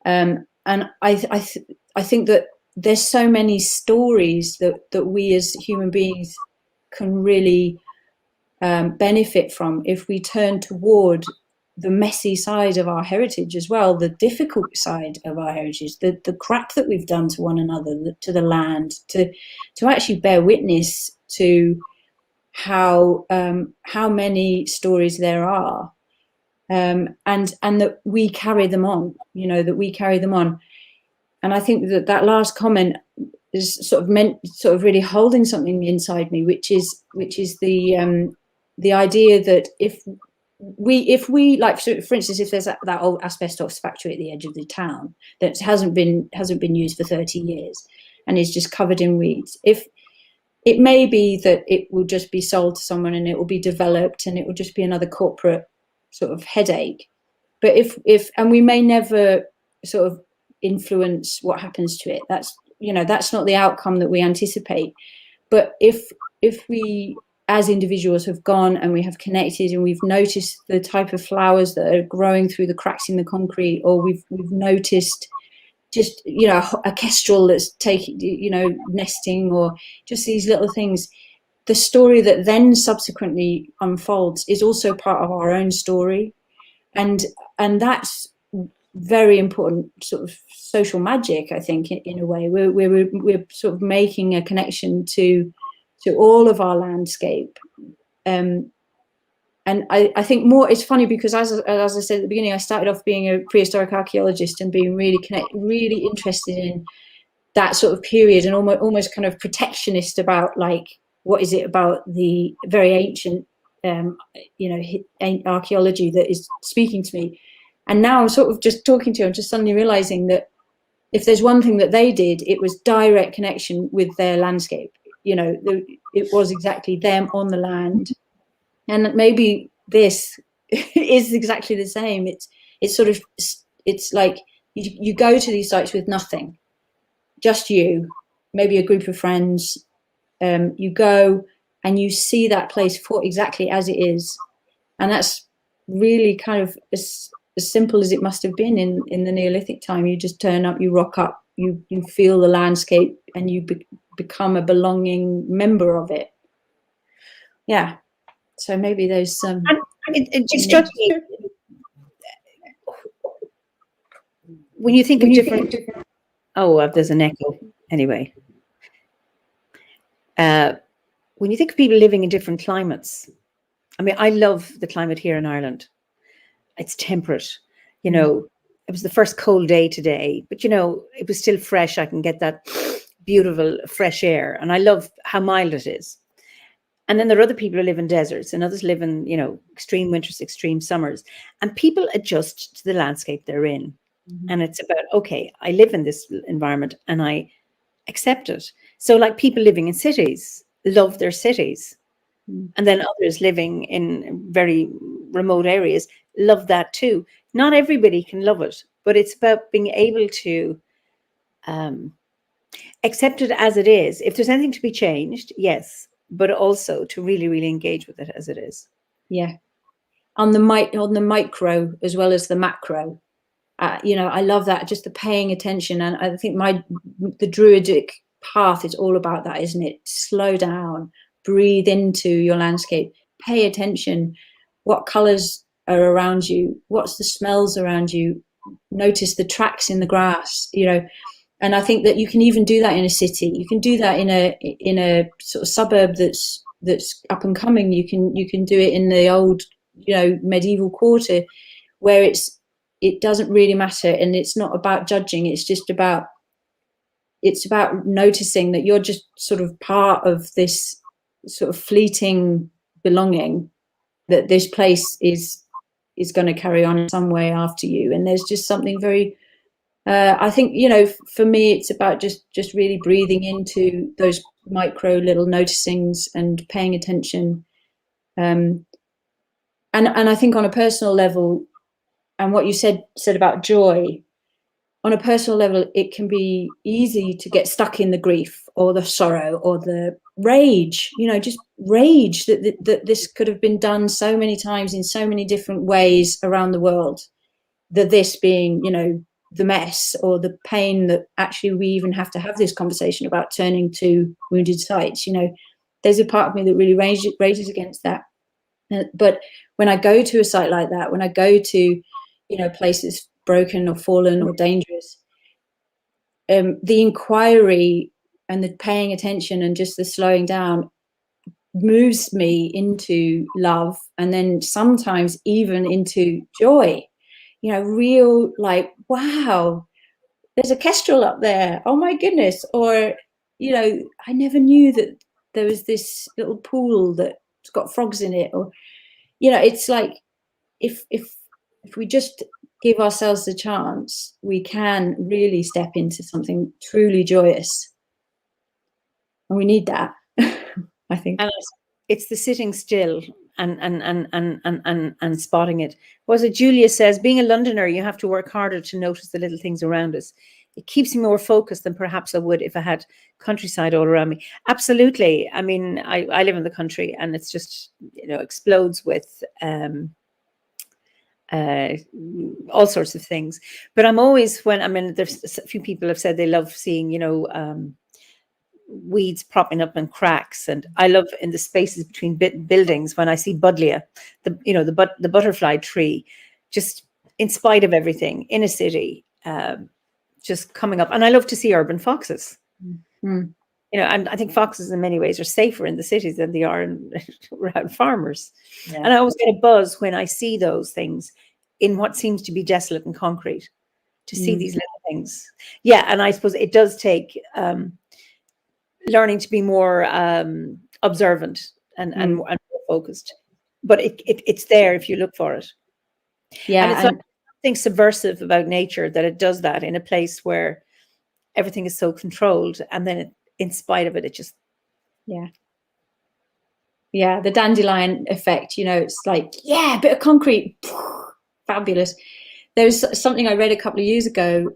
And I think that there's so many stories that we as human beings can really benefit from if we turn toward the messy side of our heritage as well, the difficult side of our heritage, the crap that we've done to one another, to the land, to actually bear witness to how many stories there are, and that we carry them on, that we carry them on. And I think that last comment is sort of really holding something inside me, which is the idea that if we like, for instance, if there's that old asbestos factory at the edge of the town that hasn't been used for 30 years and is just covered in weeds, if it may be that it will just be sold to someone and it will be developed and it will just be another corporate sort of headache, but if and we may never sort of influence what happens to it, that's not the outcome that we anticipate. But if we as individuals have gone and we have connected and we've noticed the type of flowers that are growing through the cracks in the concrete, or we've noticed just a kestrel that's taking nesting, or just these little things, the story that then subsequently unfolds is also part of our own story, and that's very important sort of social magic, I think, in a way. We're sort of making a connection to all of our landscape, and I think more. It's funny because as I said at the beginning, I started off being a prehistoric archaeologist and being really interested in that sort of period, and almost kind of protectionist about, like, what is it about the very ancient archaeology that is speaking to me. And now I'm sort of just talking to you, I'm just suddenly realizing that if there's one thing that they did, it was direct connection with their landscape. It was exactly them on the land. And maybe this is exactly the same. It's like you go to these sites with nothing, just you, maybe a group of friends. You go and you see that place for exactly as it is. And that's really kind of as simple as it must have been in the Neolithic time. You just turn up, you rock up, you feel the landscape, and you become a belonging member of it. Yeah. So maybe there's some. It just struck me when you think of different. Oh, there's an echo. Anyway, when you think of people living in different climates, I mean, I love the climate here in Ireland. It's temperate. It was the first cold day today, but it was still fresh. I can get that beautiful fresh air, and I love how mild it is. And then there are other people who live in deserts, and others live in, extreme winters, extreme summers, and people adjust to the landscape they're in. Mm-hmm. And it's about, okay, I live in this environment and I accept it. So like people living in cities love their cities. Mm-hmm. And then others living in very remote areas love that too. Not everybody can love it, but it's about being able to accept it as it is. If there's anything to be changed, yes, but also to really, really engage with it as it is. Yeah. On the micro as well as the macro. I love that, just the paying attention. And I think the Druidic path is all about that, isn't it? Slow down, breathe into your landscape, pay attention. What colors are around you? What's the smells around you? Notice the tracks in the grass, And I think that you can even do that in a city. You can do that in a sort of suburb that's up and coming. You can do it in the old, medieval quarter, where it doesn't really matter, and it's not about judging. It's about noticing that you're just sort of part of this sort of fleeting belonging, that this place is going to carry on in some way after you. And there's just something very. I think, for me, it's about just really breathing into those micro little noticings and paying attention. And I think on a personal level, and what you said about joy, on a personal level, it can be easy to get stuck in the grief or the sorrow or the rage, just rage that this could have been done so many times in so many different ways around the world. This being, the mess or the pain that actually we even have to have this conversation about turning to wounded sites. There's a part of me that really rages against that. But when I go to a site like that, when I go to, places broken or fallen or dangerous, the inquiry and the paying attention and just the slowing down moves me into love, and then sometimes even into joy, real, like, wow, there's a kestrel up there, oh my goodness, or I never knew that there was this little pool that's got frogs in it, or it's like if we just give ourselves the chance, we can really step into something truly joyous, and we need that. I think. And it's the sitting still and spotting it. Was it Julia says, being a Londoner, you have to work harder to notice the little things around us. It keeps me more focused than perhaps I would if I had countryside all around me. Absolutely. I mean, I live in the country, and it's just, explodes with all sorts of things. But I'm always, there's a few people have said they love seeing, weeds propping up in cracks, and I love in the spaces between buildings when I see buddleia, the butterfly tree, just in spite of everything in a city, just coming up. And I love to see urban foxes. Mm. And I think foxes in many ways are safer in the cities than they are around farmers. Yeah. And I always get a buzz when I see those things in what seems to be desolate and concrete, to see these little things. Yeah, and I suppose it does take learning to be more observant and more focused, but it's there if you look for it. Yeah, and it's something subversive about nature that it does that in a place where everything is so controlled, and then in spite of it, it just the dandelion effect. It's like, a bit of concrete, fabulous. There's something I read a couple of years ago,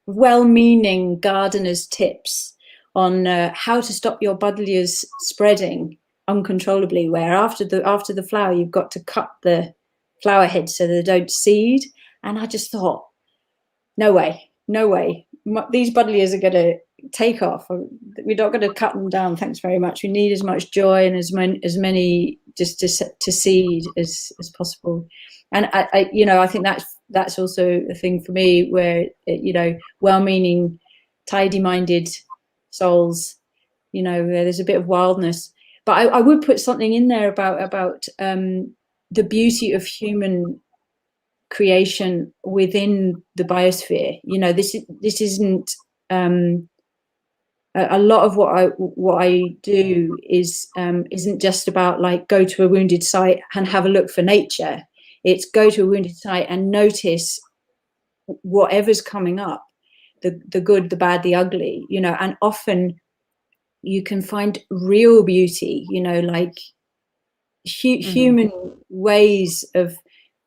well-meaning gardeners' tips on how to stop your buddleias spreading uncontrollably, where after the flower you've got to cut the flower heads so they don't seed. And I just thought, no way, these buddleias are going to take off. We're not going to cut them down, thanks very much. We need as much joy and as many just to seed as possible. And I think that's also a thing for me, where well-meaning, tidy-minded souls, where there's a bit of wildness. But I would put something in there about the beauty of human creation within the biosphere. This isn't a lot of what I do isn't just about like go to a wounded site and have a look for nature. It's go to a wounded site and notice whatever's coming up, the good, the bad, the ugly, and often you can find real beauty, like human ways of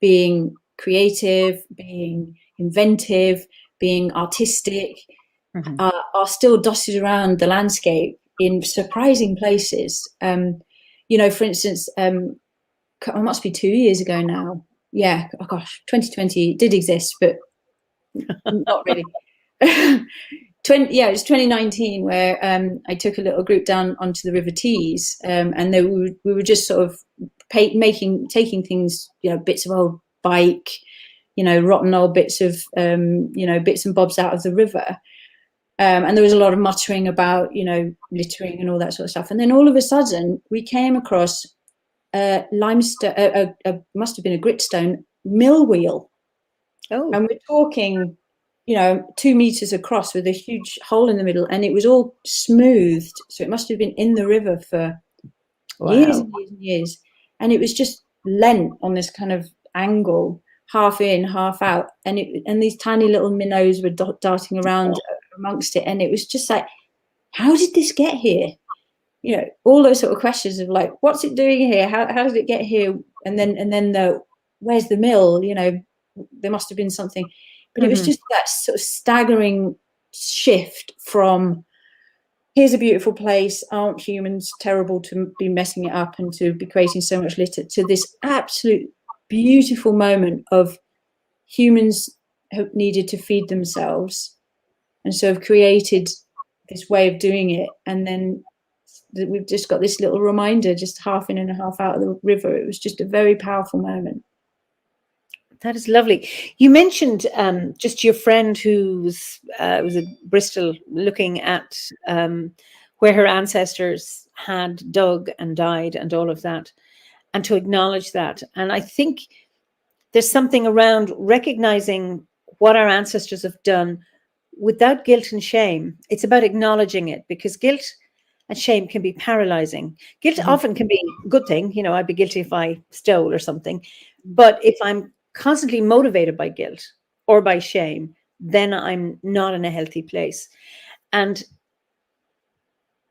being creative, being inventive, being artistic, are still dotted around the landscape in surprising places. For instance, it must be 2 years ago now. Yeah, oh gosh, 2020 did exist, but not really. It was 2019 where I took a little group down onto the River Tees, and we were just sort of taking things, bits of old bike, rotten old bits of, bits and bobs out of the river. And there was a lot of muttering about, littering and all that sort of stuff. And then all of a sudden we came across limestone, must have been a gritstone mill wheel. Oh. And we're talking, 2 meters across with a huge hole in the middle, and it was all smoothed. So it must have been in the river for years and years and years. And it was just lent on this kind of angle, half in, half out. And these tiny little minnows were darting around amongst it. And it was just like, how did this get here? All those sort of questions of like, what's it doing here? How did it get here? And then where's the mill? There must have been something. But it was just that sort of staggering shift from, here's a beautiful place, aren't humans terrible to be messing it up and to be creating so much litter, to this absolute beautiful moment of humans needed to feed themselves, and so have created this way of doing it. And then we've just got this little reminder, just half in and a half out of the river. It was just a very powerful moment. That is lovely. You mentioned just your friend who was at Bristol, looking at where her ancestors had dug and died and all of that, and to acknowledge that. And I think there's something around recognizing what our ancestors have done without guilt and shame. It's about acknowledging it, because guilt and shame can be paralyzing. Guilt often can be a good thing. You know, I'd be guilty if I stole or something. But if I'm constantly motivated by guilt or by shame, then I'm not in a healthy place. And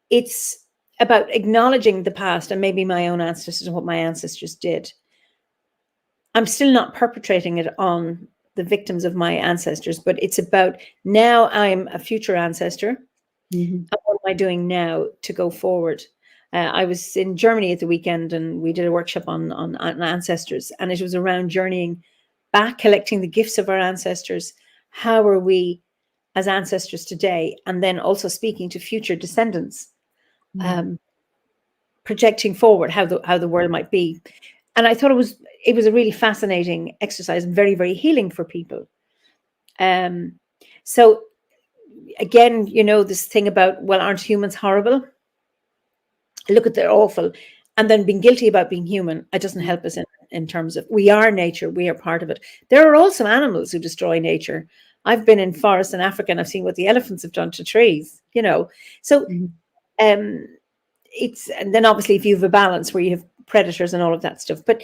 it's about acknowledging the past and maybe my own ancestors and what my ancestors did. I'm still not perpetrating it on the victims of my ancestors, but it's about, now I'm a future ancestor. And what am I doing now to go forward? I was in Germany at the weekend, and we did a workshop on ancestors, and it was around journeying back, collecting the gifts of our ancestors. How are we as ancestors today? And then also speaking to future descendants, projecting forward how the world might be. And I thought it was a really fascinating exercise, very, very healing for people. So again, you know, this thing about, well, aren't humans horrible? Look at, they're awful. And then being guilty about being human, it doesn't help us in terms of, we are nature, we are part of it. There are also animals who destroy nature. I've been in forests in Africa and I've seen what the elephants have done to trees, you know. So it's, and then obviously if you have a balance where you have predators and all of that stuff, but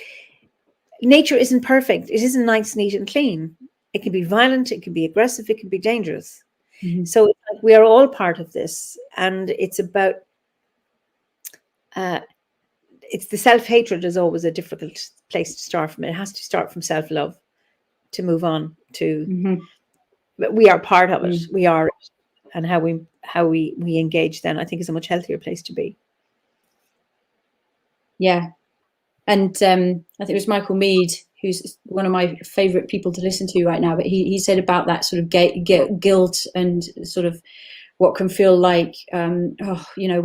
nature isn't perfect. It isn't nice, neat and clean. It can be violent, it can be aggressive, it can be dangerous. So it's like we are all part of this, and it's about it's the self-hatred is always a difficult place to start from. It has to start from self-love to move on to we are part of it. We are it. And how we engage then, I think, is a much healthier place to be. Yeah. And I think it was Michael Mead, who's one of my favorite people to listen to right now, but he said about that sort of guilt and sort of what can feel like, you know,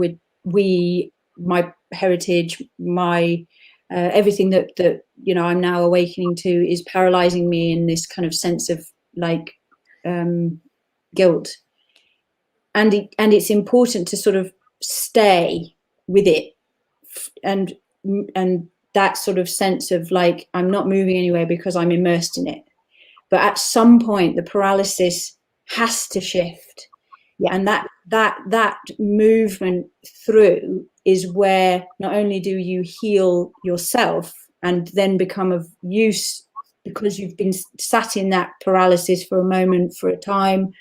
my heritage, my everything that you know I'm now awakening to is paralyzing me in this kind of sense of like guilt, and it's important to sort of stay with it, and that sort of sense of like, I'm not moving anywhere because I'm immersed in it. But at some point, the paralysis has to shift. Yeah. And that movement through is where not only do you heal yourself and then become of use because you've been sat in that paralysis for a moment, for a time,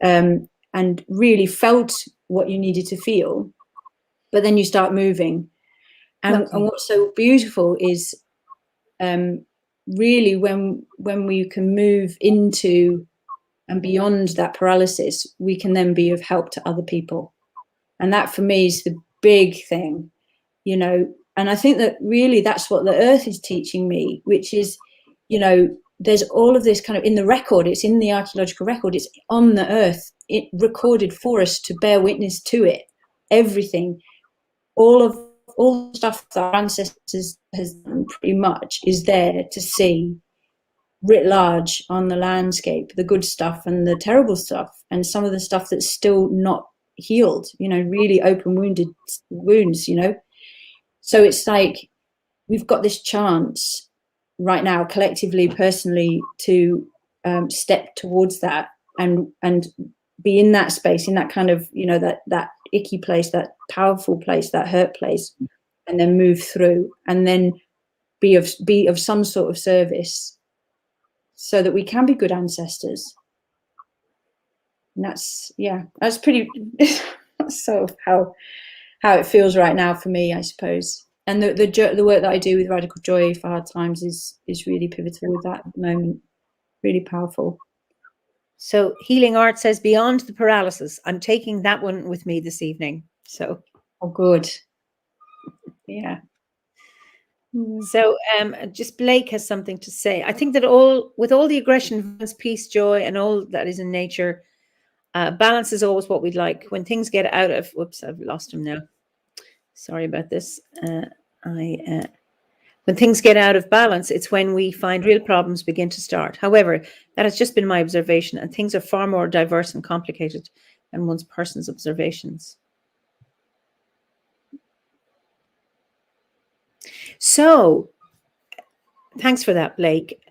and really felt what you needed to feel, but then you start moving. And what's so beautiful is really when we can move into and beyond that paralysis, we can then be of help to other people. And that for me is the big thing, you know. And I think that really that's what the earth is teaching me, which is, you know, there's all of this kind of in the record, it's in the archaeological record, it's on the earth, it recorded for us to bear witness to it. Everything, all the stuff that our ancestors has done pretty much is there to see writ large on the landscape, the good stuff and the terrible stuff, and some of the stuff that's still not healed, you know, really open wounds, you know. So it's like we've got this chance right now, collectively, personally, to step towards that and be in that space, in that kind of, you know, that icky place, that powerful place, that hurt place, and then move through and then be of some sort of service so that we can be good ancestors. And that's pretty that's sort of how it feels right now for me, I suppose. And the work that I do with Radical Joy for Hard Times is really pivotal with that at the moment. Really powerful. So Healing Art says beyond the paralysis. I'm taking that one with me this evening. So, oh, good. Yeah. So just Blake has something to say. I think that with all the aggression, violence, peace, joy, and all that is in nature, balance is always what we'd like. When things get out of, whoops, I've lost him now. Sorry about this. When things get out of balance, it's when we find real problems begin to start. However, that has just been my observation, and things are far more diverse and complicated than one's person's observations. So, thanks for that, Blake.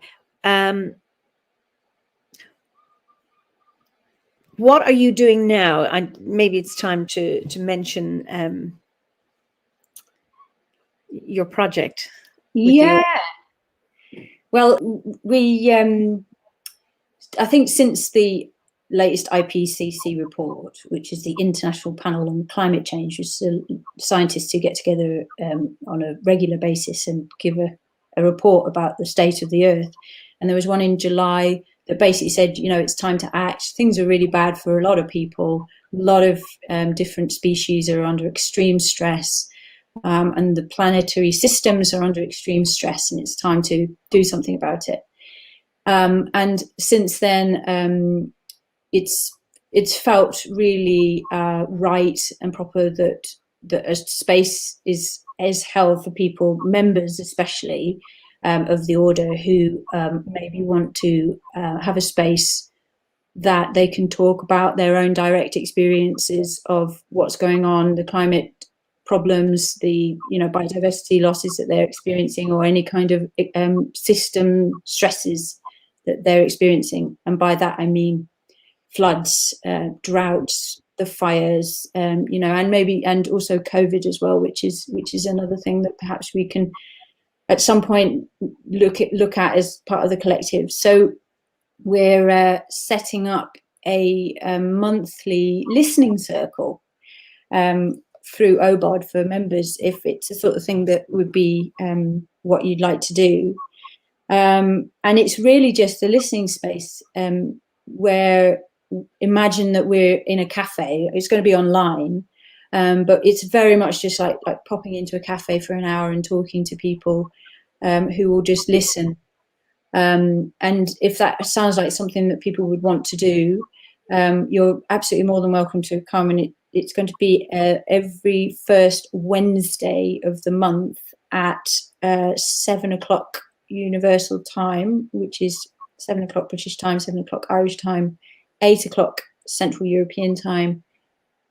What are you doing now? And maybe it's time to mention your project. Yeah. Well, I think since the latest IPCC report, which is the International Panel on Climate Change, which is scientists who get together on a regular basis and give a report about the state of the Earth. And there was one in July that basically said, it's time to act. Things are really bad for a lot of people. A lot of different species are under extreme stress. And the planetary systems are under extreme stress, and it's time to do something about it. And since then, it's felt really right and proper that a space is held for people, members especially, of the order who maybe want to have a space that they can talk about their own direct experiences of what's going on, the climate problems, the biodiversity losses that they're experiencing, or any kind of system stresses that they're experiencing. And by that I mean floods, droughts, the fires, and also COVID as well, which is another thing that perhaps we can at some point look at as part of the collective. So we're setting up a monthly listening circle through OBOD for members, if it's the sort of thing that would be what you'd like to do. And it's really just a listening space where, imagine that we're in a cafe. It's going to be online, but it's very much just like popping into a cafe for an hour and talking to people who will just listen. And if that sounds like something that people would want to do, you're absolutely more than welcome to come. And it's going to be every first Wednesday of the month at 7 o'clock Universal Time, which is 7 o'clock British time, 7 o'clock Irish time, 8 o'clock Central European time,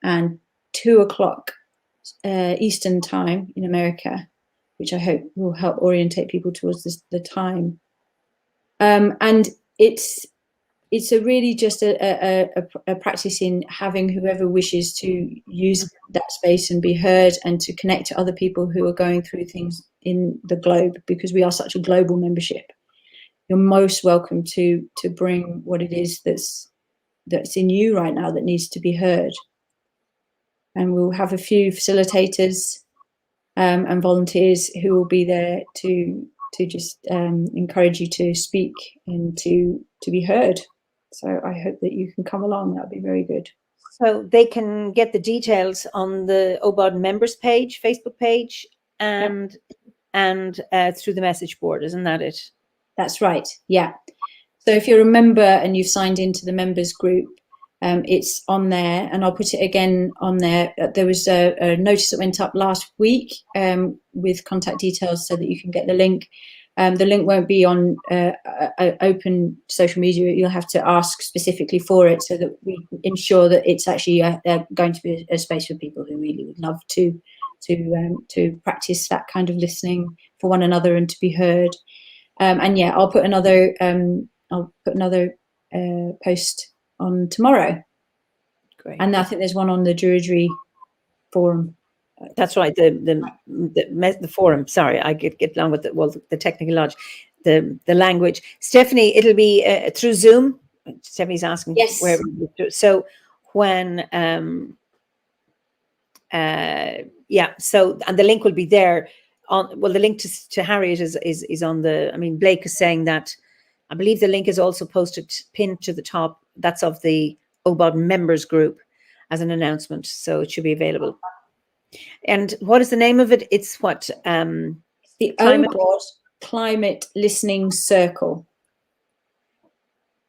and 2 o'clock Eastern time in America, which I hope will help orientate people towards the time. And it's really just a practice in having whoever wishes to use that space and be heard, and to connect to other people who are going through things in the globe, because we are such a global membership. You're most welcome to bring what it is that's in you right now that needs to be heard. And we'll have a few facilitators and volunteers who will be there to just encourage you to speak and to be heard. So I hope that you can come along. That'd be very good. So they can get the details on the OBOD members page, Facebook page, and through the message board. Isn't that it? That's right. Yeah. So if you're a member and you've signed into the members group, it's on there, and I'll put it again on there. There was a notice that went up last week with contact details so that you can get the link. The link won't be on open social media. You'll have to ask specifically for it, so that we ensure that it's actually going to be a space for people who really would love to practice that kind of listening for one another and to be heard. And yeah, I'll put another post on tomorrow. Great. And I think there's one on the Druidic forum. That's right. The forum. Sorry, I get along with the technical logic, the language. Stephanie, it'll be through Zoom. Stephanie's asking. Yes. So when So, and the link will be there. The link to Harriet is on the. I mean, Blake is saying that. I believe the link is also pinned to the top that's of the OBOD members group as an announcement. So it should be available. And what is the name of it? It's what? The OBOD Climate Listening Circle.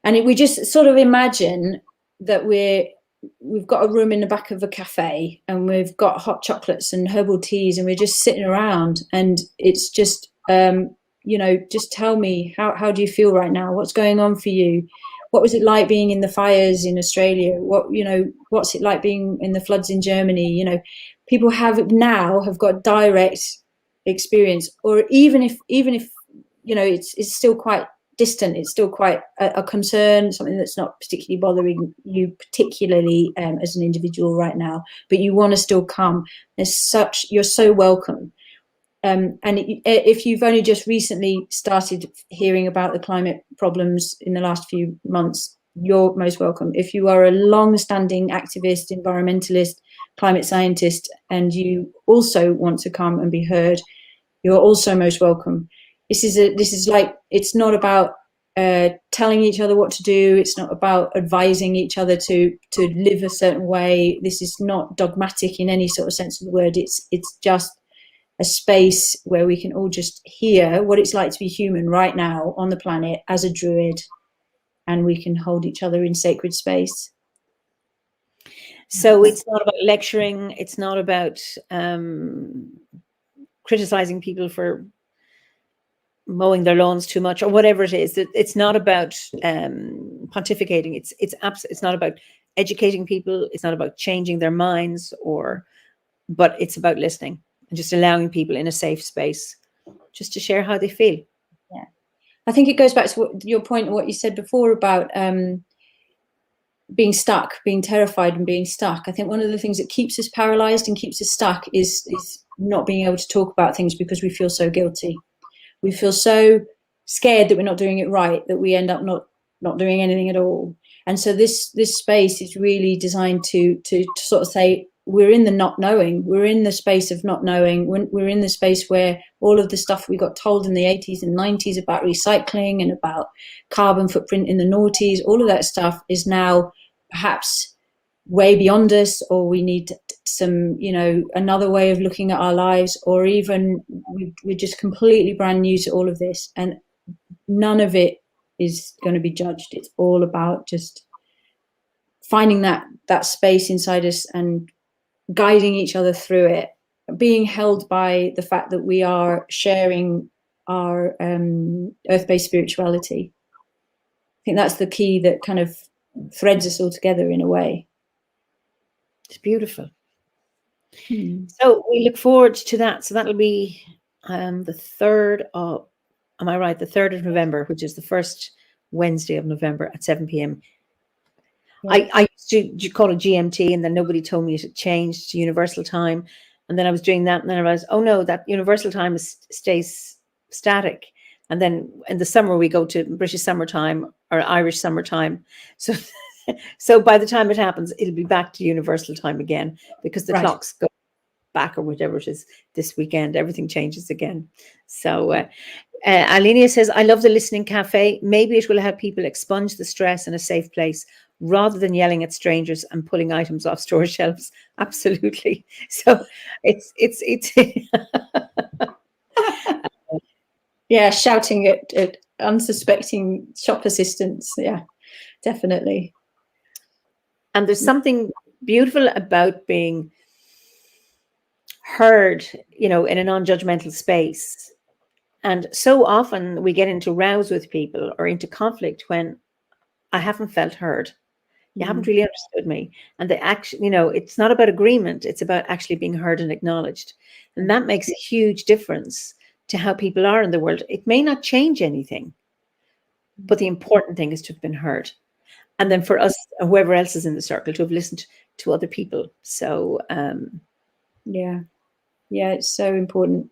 And we just sort of imagine that we've got a room in the back of a cafe and we've got hot chocolates and herbal teas and we're just sitting around, and it's just, just tell me, how do you feel right now? What's going on for you? What was it like being in the fires in Australia? What's it like being in the floods in Germany? People have got direct experience, or even if it's still quite distant, it's still quite a concern, something that's not particularly bothering you particularly as an individual right now, but you want to still come. You're so welcome. And if you've only just recently started hearing about the climate problems in the last few months, you're most welcome. If you are a long-standing activist, environmentalist, climate scientist, and you also want to come and be heard, you're also most welcome. It's not about telling each other what to do. It's not about advising each other to live a certain way. This is not dogmatic in any sort of sense of the word. It's just a space where we can all just hear what it's like to be human right now on the planet as a druid, and we can hold each other in sacred space. So it's not about lecturing. It's not about criticizing people for mowing their lawns too much or whatever it is. It's not about pontificating. It's not about educating people. It's not about changing their minds, but it's about listening and just allowing people in a safe space just to share how they feel. Yeah, I think it goes back to your point, what you said before about being stuck, being terrified and being stuck. I think one of the things that keeps us paralyzed and keeps us stuck is not being able to talk about things because we feel so guilty. We feel so scared that we're not doing it right, that we end up not doing anything at all. And so this space is really designed to sort of say, we're in the not knowing. We're in the space of not knowing. We're in the space where all of the stuff we got told in the 80s and 90s about recycling and about carbon footprint in the noughties, all of that stuff is now perhaps way beyond us, or we need some, another way of looking at our lives, or even we're just completely brand new to all of this, and none of it is going to be judged. It's all about just finding that space inside us and guiding each other through it, being held by the fact that we are sharing our earth-based spirituality. I think that's the key that kind of threads us all together in a way. It's beautiful. So we look forward to that. So that'll be the 3rd of, am I right? The 3rd of November, which is the first Wednesday of November at 7 p.m. Yeah. I used to call it GMT, and then nobody told me it had changed to Universal Time. And then I was doing that, and then I realized, oh no, that Universal Time stays static. And then in the summer we go to British Summertime or Irish Summertime. So by the time it happens, it'll be back to Universal Time again, because the clocks go back, or whatever it is this weekend. Everything changes again. So Alenia says, I love the listening cafe. Maybe it will help people expunge the stress in a safe place rather than yelling at strangers and pulling items off store shelves. Absolutely. So it's yeah, shouting at unsuspecting shop assistants. Yeah, definitely. And there's something beautiful about being heard, in a non-judgmental space. And so often we get into rows with people or into conflict when I haven't felt heard. You haven't really understood me. And they actually, it's not about agreement. It's about actually being heard and acknowledged. And that makes a huge difference to how people are in the world. It may not change anything, but the important thing is to have been heard. And then for us, whoever else is in the circle, to have listened to other people. So, yeah, it's so important.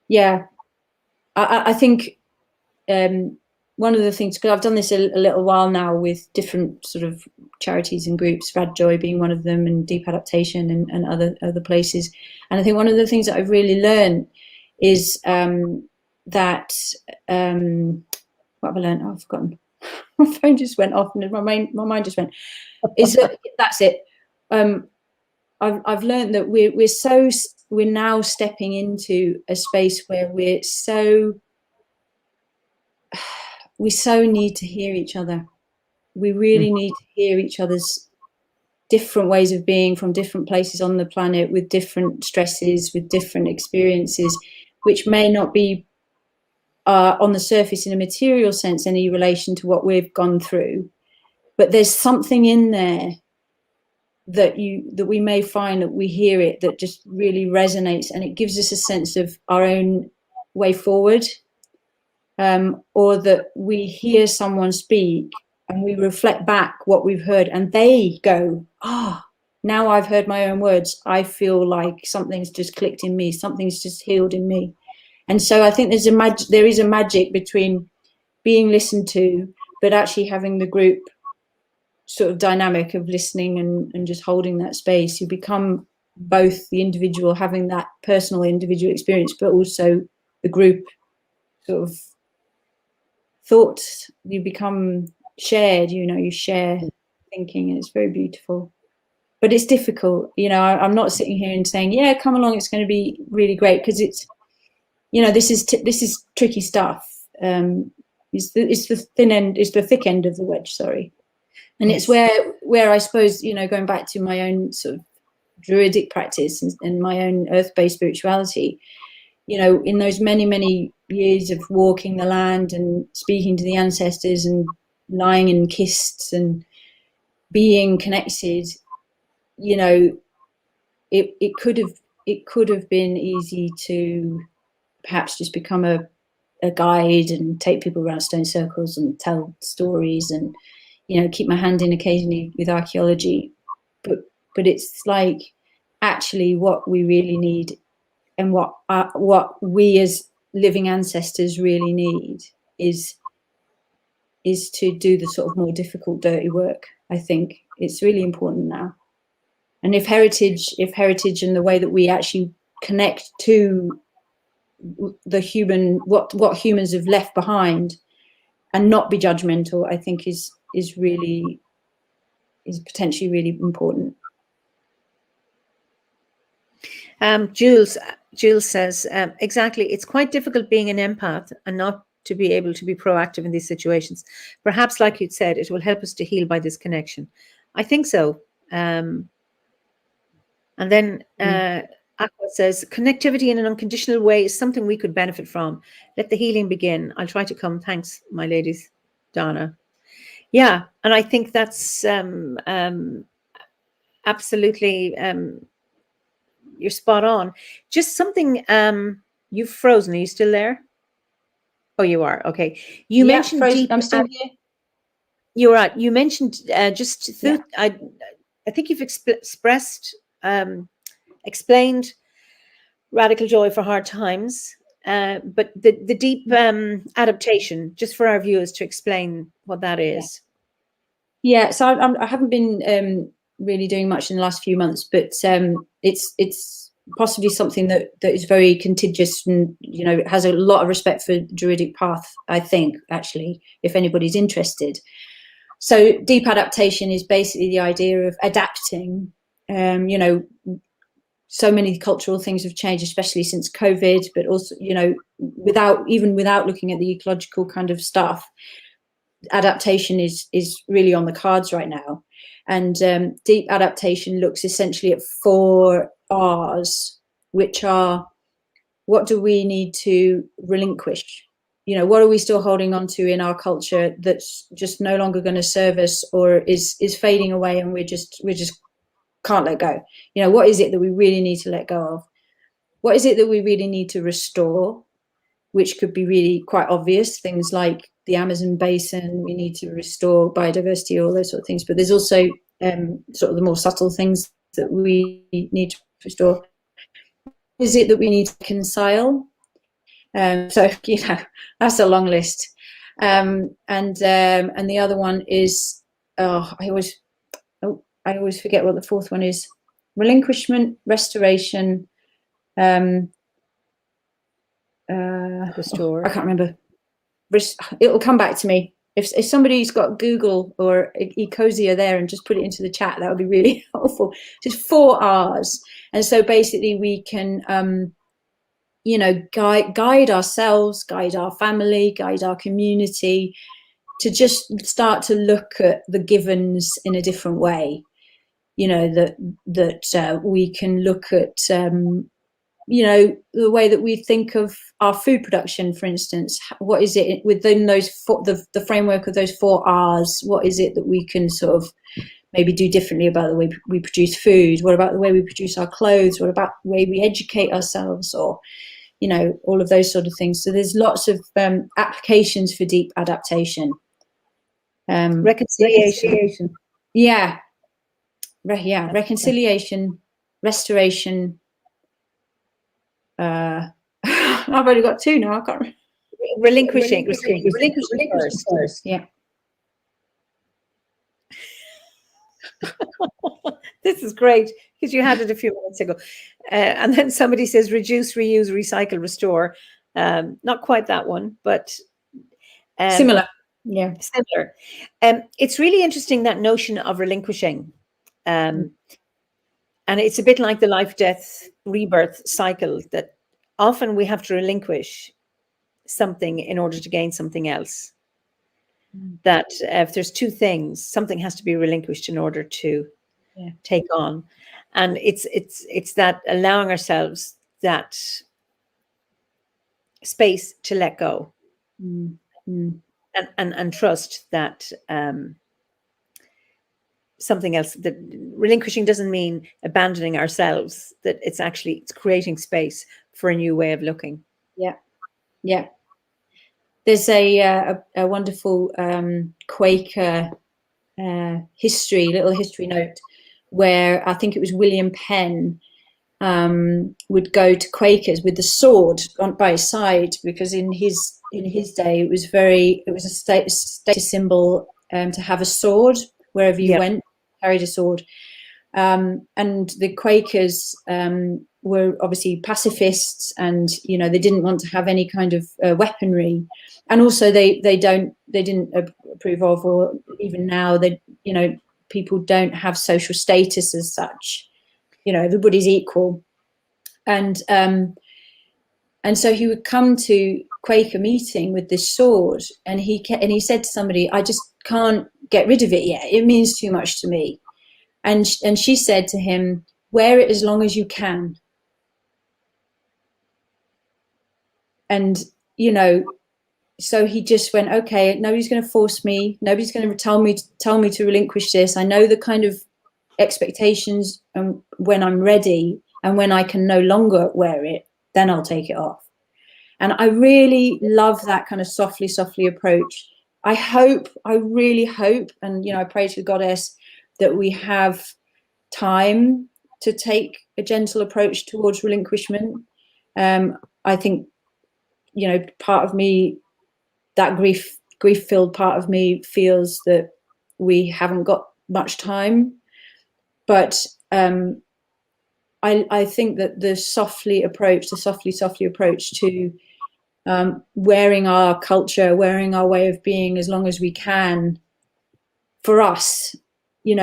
Yeah, I think one of the things, because I've done this a little while now with different sort of charities and groups, Radjoy being one of them, and Deep Adaptation and other places. And I think one of the things that I've really learned is that, what have I learned? Oh, I've forgotten. my phone just went off, and my mind just went. Is that that's it? I've learned that we're now stepping into a space where we so need to hear each other. We really need to hear each other's different ways of being from different places on the planet, with different stresses, with different experiences, which may not be on the surface in a material sense any relation to what we've gone through, but there's something in there that we may find that we hear it that just really resonates, and it gives us a sense of our own way forward, or that we hear someone speak and we reflect back what we've heard, and they go, now I've heard my own words, I feel like something's just clicked in me, something's just healed in me. And so I think there is a magic between being listened to, but actually having the group sort of dynamic of listening and just holding that space. You become both the individual having that personal individual experience, but also the group sort of thoughts. You become shared, you share thinking, and it's very beautiful. But it's difficult, I'm not sitting here and saying, yeah, come along, it's going to be really great, because it's, this is tricky stuff. It's the thin end, it's the thick end of the wedge, sorry. And it's where I suppose, going back to my own sort of Druidic practice and my own earth-based spirituality, in those many, many years of walking the land and speaking to the ancestors and lying in kists and being connected, it could have been easy to perhaps just become a guide and take people around stone circles and tell stories and keep my hand in occasionally with archaeology, but it's like actually what we really need, and what we as living ancestors really need is to do the sort of more difficult, dirty work. I think it's really important now. And if heritage and the way that we actually connect to the human, what humans have left behind, and not be judgmental, I think is potentially really important. Jules says, exactly, it's quite difficult being an empath and not to be able to be proactive in these situations. Perhaps, like you'd said, it will help us to heal by this connection. I think so. And then Aqua says, connectivity in an unconditional way is something we could benefit from. Let the healing begin. I'll try to come. Thanks, my ladies. Donna. Yeah, and I think that's absolutely, you're spot on. Just something, you've frozen. Are you still there? Oh, you are. Okay. You mentioned deep. I'm still here. You're right. You mentioned just through, I think you've explained radical joy for hard times, but the deep adaptation, just for our viewers to explain what that is. Yeah, so I haven't been really doing much in the last few months, but it's possibly something that is very contagious, and it has a lot of respect for Druidic path, I think, actually, if anybody's interested. So deep adaptation is basically the idea of adapting. So many cultural things have changed, especially since COVID, but also, without looking at the ecological kind of stuff, adaptation is really on the cards right now. And deep adaptation looks essentially at 4 R's, which are, what do we need to relinquish? What are we still holding on to in our culture that's just no longer going to serve us, or is fading away, and we just can't let go? What is it that we really need to let go of? What is it that we really need to restore, which could be really quite obvious, things like the Amazon basin, we need to restore biodiversity, all those sort of things. But there's also sort of the more subtle things that we need to restore. Is it that we need to reconcile? So that's a long list. And the other one is, I always forget what the 4th one is: relinquishment, restoration. Restore. I can't remember. It'll come back to me. if somebody's got Google or Ecosia there and just put it into the chat, that would be really helpful. Just 4 R's. And so basically we can, guide ourselves, guide our family, guide our community, to just start to look at the givens in a different way. That we can look at, the way that we think of our food production, for instance. What is it within those the framework of those 4 R's? What is it that we can sort of maybe do differently about the way we produce food? What about the way we produce our clothes? What about the way we educate ourselves? Or, all of those sort of things. So there's lots of applications for deep adaptation. Reconciliation. Yeah. Reconciliation, restoration. I've only got 2 now. I can't remember. Relinquishing first. Yeah. This is great, because you had it a few minutes ago. And then somebody says reduce, reuse, recycle, restore. Not quite that one, but similar. Yeah. Similar. It's really interesting, that notion of relinquishing. And it's a bit like the life, death, rebirth cycle, that often we have to relinquish something in order to gain something else. That if there's 2 things, something has to be relinquished in order to take on. And it's that allowing ourselves that space to let go and trust that something else, that relinquishing doesn't mean abandoning ourselves, that it's creating space for a new way of looking. Yeah. There's a wonderful Quaker little history note, where I think it was William Penn would go to Quakers with the sword by his side, because in his day it was a status symbol to have a sword wherever you went, carried a sword. And the Quakers were obviously pacifists, and they didn't want to have any kind of weaponry, and also they didn't approve of, or even now people don't have social status as such. Everybody's equal, and so he would come to Quaker meeting with this sword, and he said to somebody, "I just can't get rid of it yet. It means too much to me." And she said to him, "Wear it as long as you can." And, so he just went, okay, nobody's going to force me. Nobody's going to tell me to relinquish this. I know the kind of expectations, when I'm ready and when I can no longer wear it, then I'll take it off. And I really love that kind of softly approach. I really hope, and, I pray to the goddess that we have time to take a gentle approach towards relinquishment. I think, part of me, that grief-filled part of me, feels that we haven't got much time. But I think that the softly approach to wearing our culture, wearing our way of being as long as we can, for us, if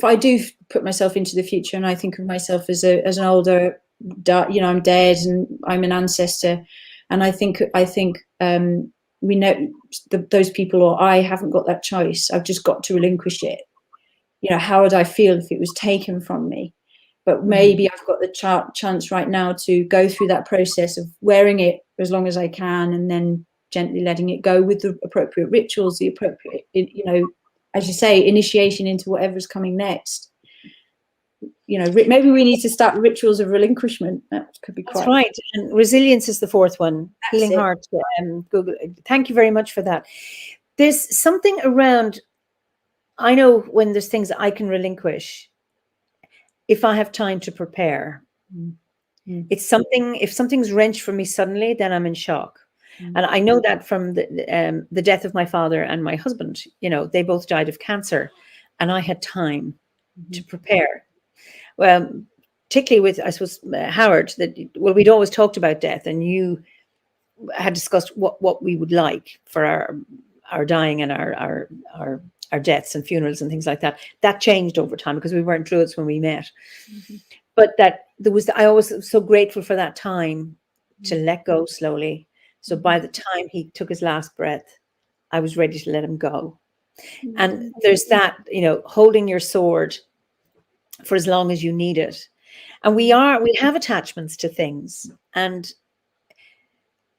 I do put myself into the future and I think of myself as an older, I'm dead and I'm an ancestor, and I think we know those people, or I haven't got that choice. I've just got to relinquish it. How would I feel if it was taken from me? But maybe I've got the chance right now to go through that process of wearing it as long as I can, and then gently letting it go with the appropriate rituals, the appropriate, as you say, initiation into whatever's coming next. Maybe we need to start rituals of relinquishment. That could be quite. That's right. And resilience is the 4th one. That's Healing it. Heart. Google. Thank you very much for that. There's something around, I know when there's things I can relinquish, if I have time to prepare. It's something, if something's wrenched from me suddenly, then I'm in shock. And I know that from the death of my father and my husband. They both died of cancer, and I had time to prepare. Well, particularly with, I suppose, Howard, we'd always talked about death, and you had discussed what we would like for our dying and our deaths and funerals and things like that. That changed over time because we weren't Druids when we met. Mm-hmm. But that there was, I always was so grateful for that time to let go slowly. So by the time he took his last breath, I was ready to let him go. Mm-hmm. And there's that, holding your sword for as long as you need it. And we have attachments to things, and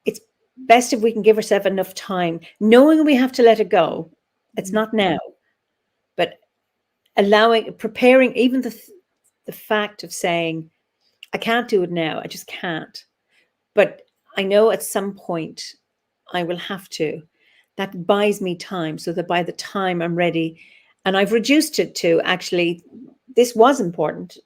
it's best if we can give ourselves enough time, knowing we have to let it go. It's not now, but preparing, even the fact of saying, I can't do it now. I just can't. But I know at some point I will have to. That buys me time so that by the time I'm ready, and I've reduced it to, actually, this was important.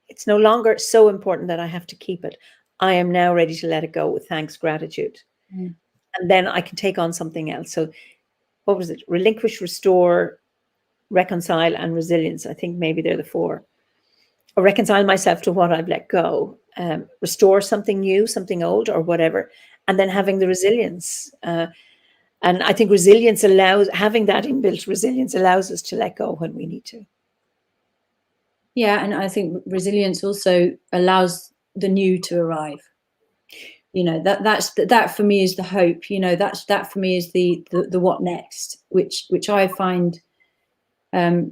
It's no longer so important that I have to keep it. I am now ready to let it go with thanks, gratitude. Mm. And then I can take on something else. So what was it? Relinquish, restore, reconcile, and resilience. I think maybe they're the four. Or reconcile myself to what I've let go. Restore something new, something old, or whatever. And then having the resilience. And I think having that inbuilt resilience allows us to let go when we need to. Yeah, and I think resilience also allows the new to arrive. That for me is the hope. That for me is the what next, which I find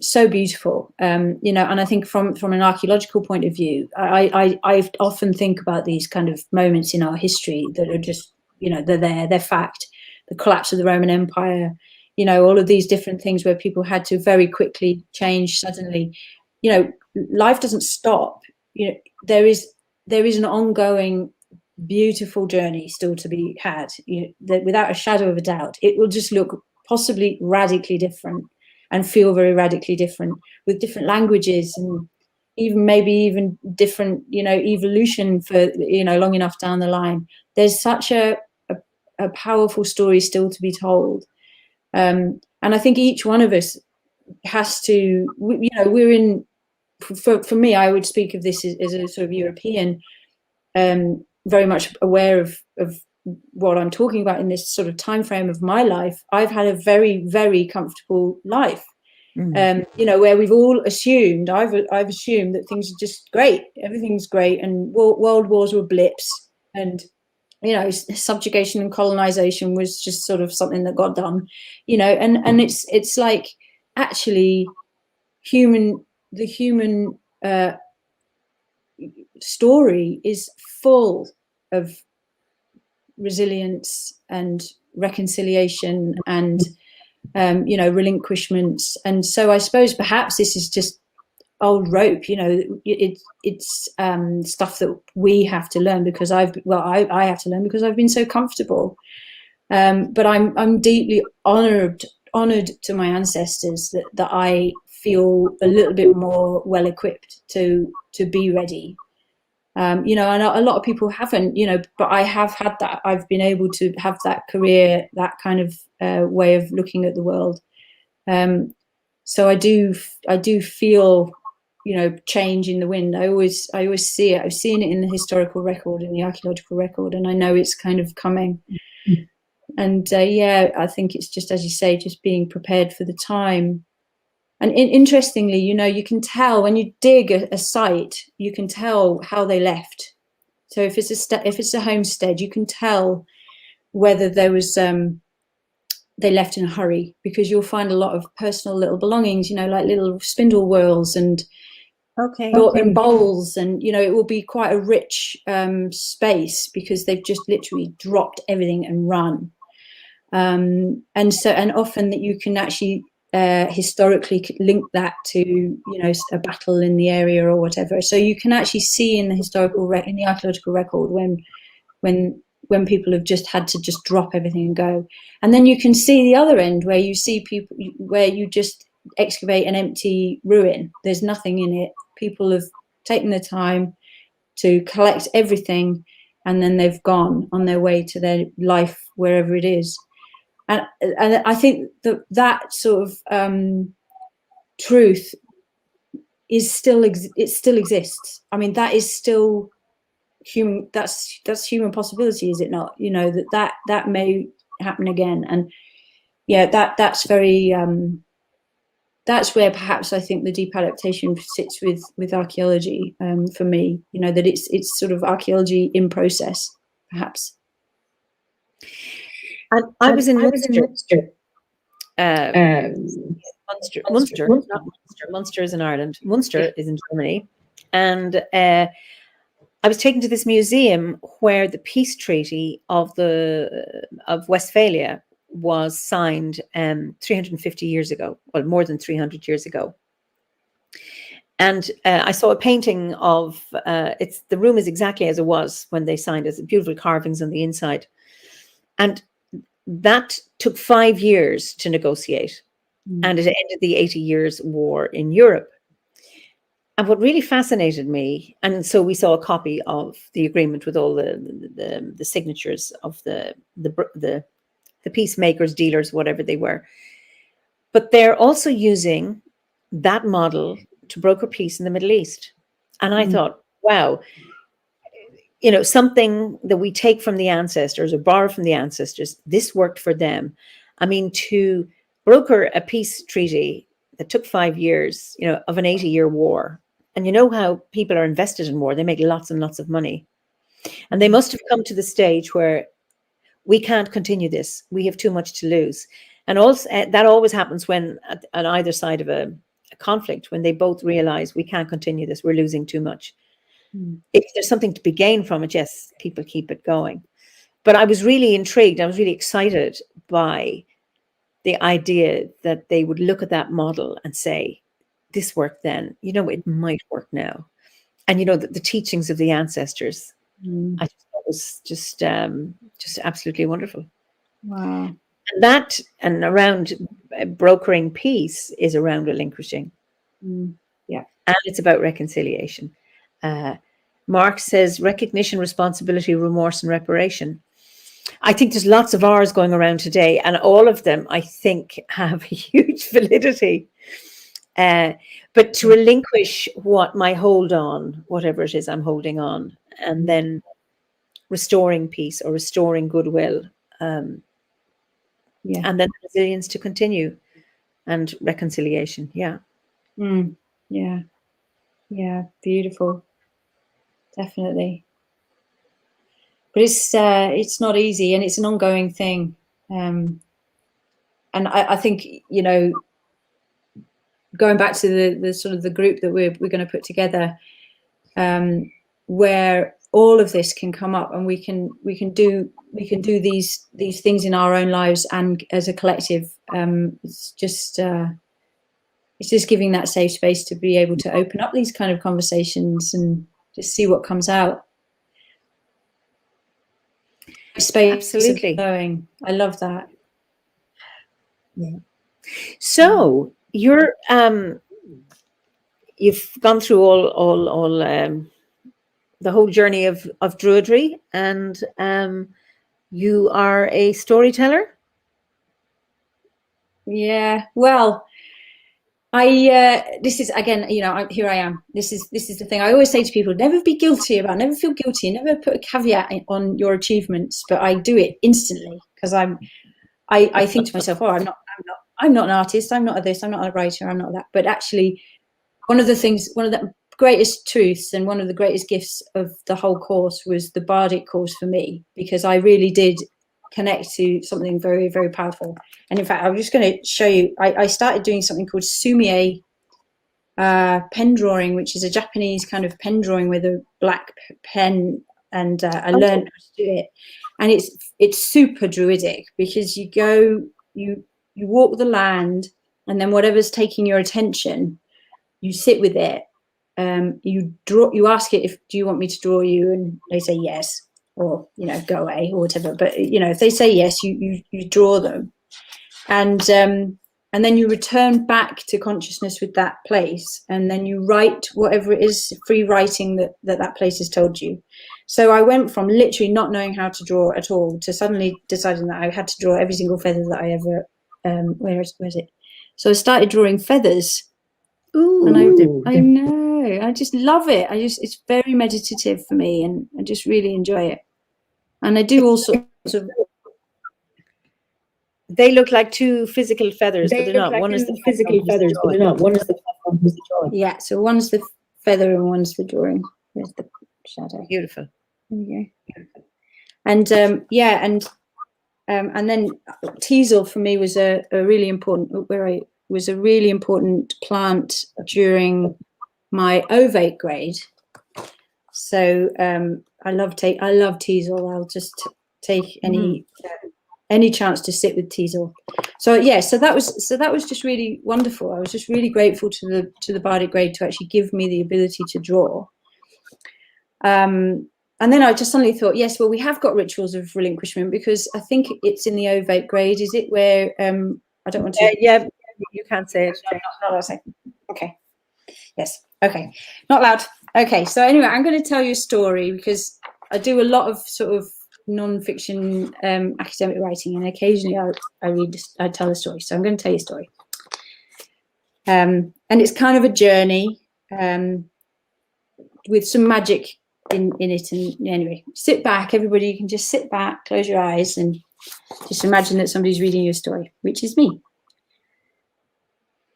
so beautiful. And I think from an archaeological point of view, I often think about these kind of moments in our history that are just, they're fact. The collapse of the Roman Empire, all of these different things where people had to very quickly change suddenly. Life doesn't stop. There is an ongoing beautiful journey still to be had. That without a shadow of a doubt, it will just look possibly radically different and feel very radically different, with different languages and even different, evolution for, long enough down the line. There's such a powerful story still to be told. And I think each one of us has to, we're in, for me, I would speak of this as a sort of European, very much aware of what I'm talking about in this sort of time frame of my life. I've had a very, very comfortable life, where we've all assumed, I've assumed that things are just great, everything's great, and world wars were blips, and subjugation and colonization was just sort of something that got done, and it's like, actually, the human story is full of resilience and reconciliation and relinquishments. And so I suppose perhaps this is just old rope, it's stuff that we have to learn because I have to learn because I've been so comfortable. But I'm deeply honored to my ancestors that I feel a little bit more well equipped to be ready. And a lot of people haven't, but I have had that. I've been able to have that career, that kind of way of looking at the world. So I do feel, change in the wind. I always see it. I've seen it in the historical record, in the archaeological record, and I know it's kind of coming. And I think it's just, as you say, just being prepared for the time. And interestingly, you can tell when you dig a site, you can tell how they left. So if it's a homestead, you can tell whether there was they left in a hurry, because you'll find a lot of personal little belongings, like little spindle whorls and bowls, and it will be quite a rich space because they've just literally dropped everything and run. And often that you can actually historically link that to a battle in the area or whatever. So you can actually see in the archaeological record when people have just had to just drop everything and go. And then you can see the other end where you see people, where you just excavate an empty ruin. There's nothing in it. People have taken the time to collect everything, and then they've gone on their way to their life wherever it is. And I think that sort of truth is still exists. I mean, that is still human, that's human possibility, is it not? You know, that may happen again. And yeah, that's very that's where perhaps I think the deep adaptation sits with archaeology, for me. You know, that it's sort of archaeology in process, perhaps. I was in Munster. Munster. Munster is in Ireland. Munster is in Germany, and I was taken to this museum where the peace treaty of Westphalia was signed 350 years ago, well, more than 300 years ago. And I saw a painting of the room is exactly as it was when they signed it. Beautiful carvings on the inside, and that took 5 years to negotiate, and it ended the 80 Years' War in Europe. And what really fascinated me, and so we saw a copy of the agreement with all the signatures of the peacemakers, dealers, whatever they were. But they're also using that model to broker peace in the Middle East. And I thought, wow, you know, something that we take from the ancestors or borrow from the ancestors, this worked for them. I mean, to broker a peace treaty that took 5 years, you know, of an 80-year war. And you know how people are invested in war. They make lots and lots of money. And they must have come to the stage where we can't continue this. We have too much to lose. And also that always happens when on either side of a conflict, when they both realize we can't continue this, we're losing too much. If there's something to be gained from it, yes, people keep it going. But I was really intrigued. I was really excited by the idea that they would look at that model and say, this worked then, you know, it might work now. And, you know, the teachings of the ancestors, I just thought was just absolutely wonderful. Wow. And that, and around brokering peace is around relinquishing. Yeah. And it's about reconciliation. Mark says recognition, responsibility, remorse, and reparation. I think there's lots of R's going around today, and all of them, I think, have a huge validity. But to relinquish what my hold on, whatever it is I'm holding on, and then restoring peace or restoring goodwill, and then resilience to continue, and reconciliation. Yeah. Yeah. Beautiful. Definitely. But it's not easy, and it's an ongoing thing. And I think, you know, going back to the sort of the group that we're going to put together, where all of this can come up, and we can do these things in our own lives and as a collective. It's just giving that safe space to be able to open up these kind of conversations and just see what comes out. Space. Absolutely. Going. I love that. Yeah. So you're you've gone through all the whole journey of Druidry, and you are a storyteller. Yeah. Well, this is, again, you know, here I am. This is the thing I always say to people: never be guilty about, never feel guilty, never put a caveat on your achievements. But I do it instantly because I think to myself, oh, I'm not an artist. I'm not a this. I'm not a writer. I'm not that. But actually, one of the greatest truths and one of the greatest gifts of the whole course was the Bardic course for me, because I really did connect to something very, very powerful. And in fact, I'm just going to show you, I started doing something called sumie pen drawing, which is a Japanese kind of pen drawing with a black pen, and I learned how to do it. And it's super druidic, because you walk the land, and then whatever's taking your attention, you sit with it. You ask it, do you want me to draw you? And they say yes, or, you know, go away or whatever. But, you know, if they say yes, you draw them. And then you return back to consciousness with that place, and then you write whatever it is, free writing that place has told you. So I went from literally not knowing how to draw at all to suddenly deciding that I had to draw every single feather that I ever, where is it? So I started drawing feathers. Ooh. And I know. know. I just love it. It's very meditative for me, and I just really enjoy it. And I do all sorts of. They look like two physical feathers, but they're not. One is the physical feathers, but they're not. One is the platform, who's the drawing. Yeah, so one's the feather and one's the drawing. There's the shadow. Beautiful. There you go. And and then teasel for me was a really important plant during my ovate grade. So I love teasel. I'll just take any chance to sit with teasel. So yeah, so that was just really wonderful. I was just really grateful to the bardic grade to actually give me the ability to draw. And then I just suddenly thought, yes, well, we have got rituals of relinquishment, because I think it's in the ovate grade. Is it where I don't want to? Yeah, you can't say it. Not allowed. Okay. Yes. Okay. Not loud. Okay. So anyway, I'm going to tell you a story, because I do a lot of sort of non-fiction academic writing, and occasionally I tell a story. So I'm going to tell you a story. And it's kind of a journey with some magic in it. And anyway, sit back, everybody. You can just sit back, close your eyes, and just imagine that somebody's reading you a story, which is me.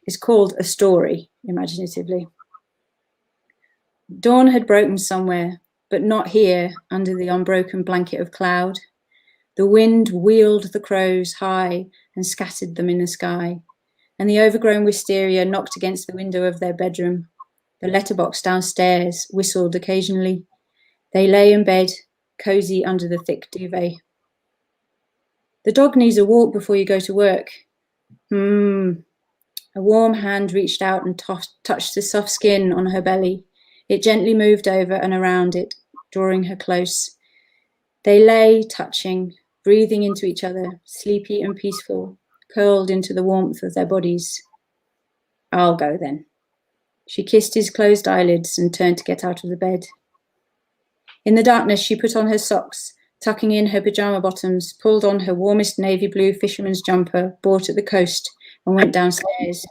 It's called A Story, imaginatively. Dawn had broken somewhere, but not here under the unbroken blanket of cloud. The wind wheeled the crows high and scattered them in the sky, and the overgrown wisteria knocked against the window of their bedroom. The letterbox downstairs whistled occasionally. They lay in bed, cosy under the thick duvet. The dog needs a walk before you go to work. A warm hand reached out and touched the soft skin on her belly. It gently moved over and around it, drawing her close. They lay touching, breathing into each other, sleepy and peaceful, curled into the warmth of their bodies. I'll go then. She kissed his closed eyelids and turned to get out of the bed. In the darkness, she put on her socks, tucking in her pyjama bottoms, pulled on her warmest navy blue fisherman's jumper bought at the coast, and went downstairs.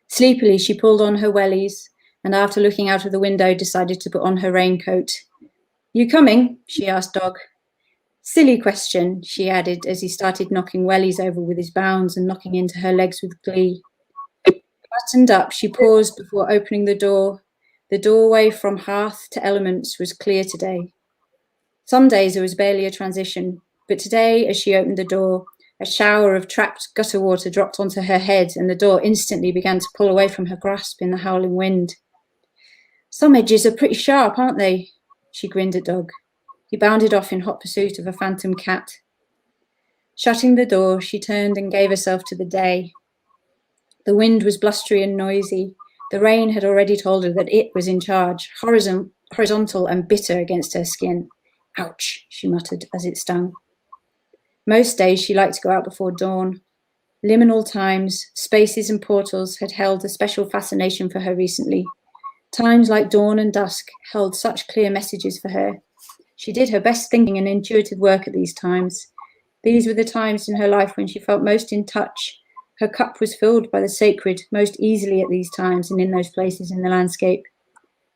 Sleepily, she pulled on her wellies, and after looking out of the window, decided to put on her raincoat. You coming? She asked Dog. Silly question, she added, as he started knocking wellies over with his bounds and knocking into her legs with glee. Buttoned up, she paused before opening the door. The doorway from hearth to elements was clear today. Some days there was barely a transition, but today, as she opened the door, a shower of trapped gutter water dropped onto her head, and the door instantly began to pull away from her grasp in the howling wind. Some edges are pretty sharp, aren't they? She grinned at Dog. He bounded off in hot pursuit of a phantom cat. Shutting the door, she turned and gave herself to the day. The wind was blustery and noisy. The rain had already told her that it was in charge, horizontal and bitter against her skin. Ouch, she muttered as it stung. Most days she liked to go out before dawn. Liminal times, spaces and portals had held a special fascination for her recently. Times like dawn and dusk held such clear messages for her. She did her best thinking and intuitive work at these times. These were the times in her life when she felt most in touch. Her cup was filled by the sacred most easily at these times and in those places in the landscape.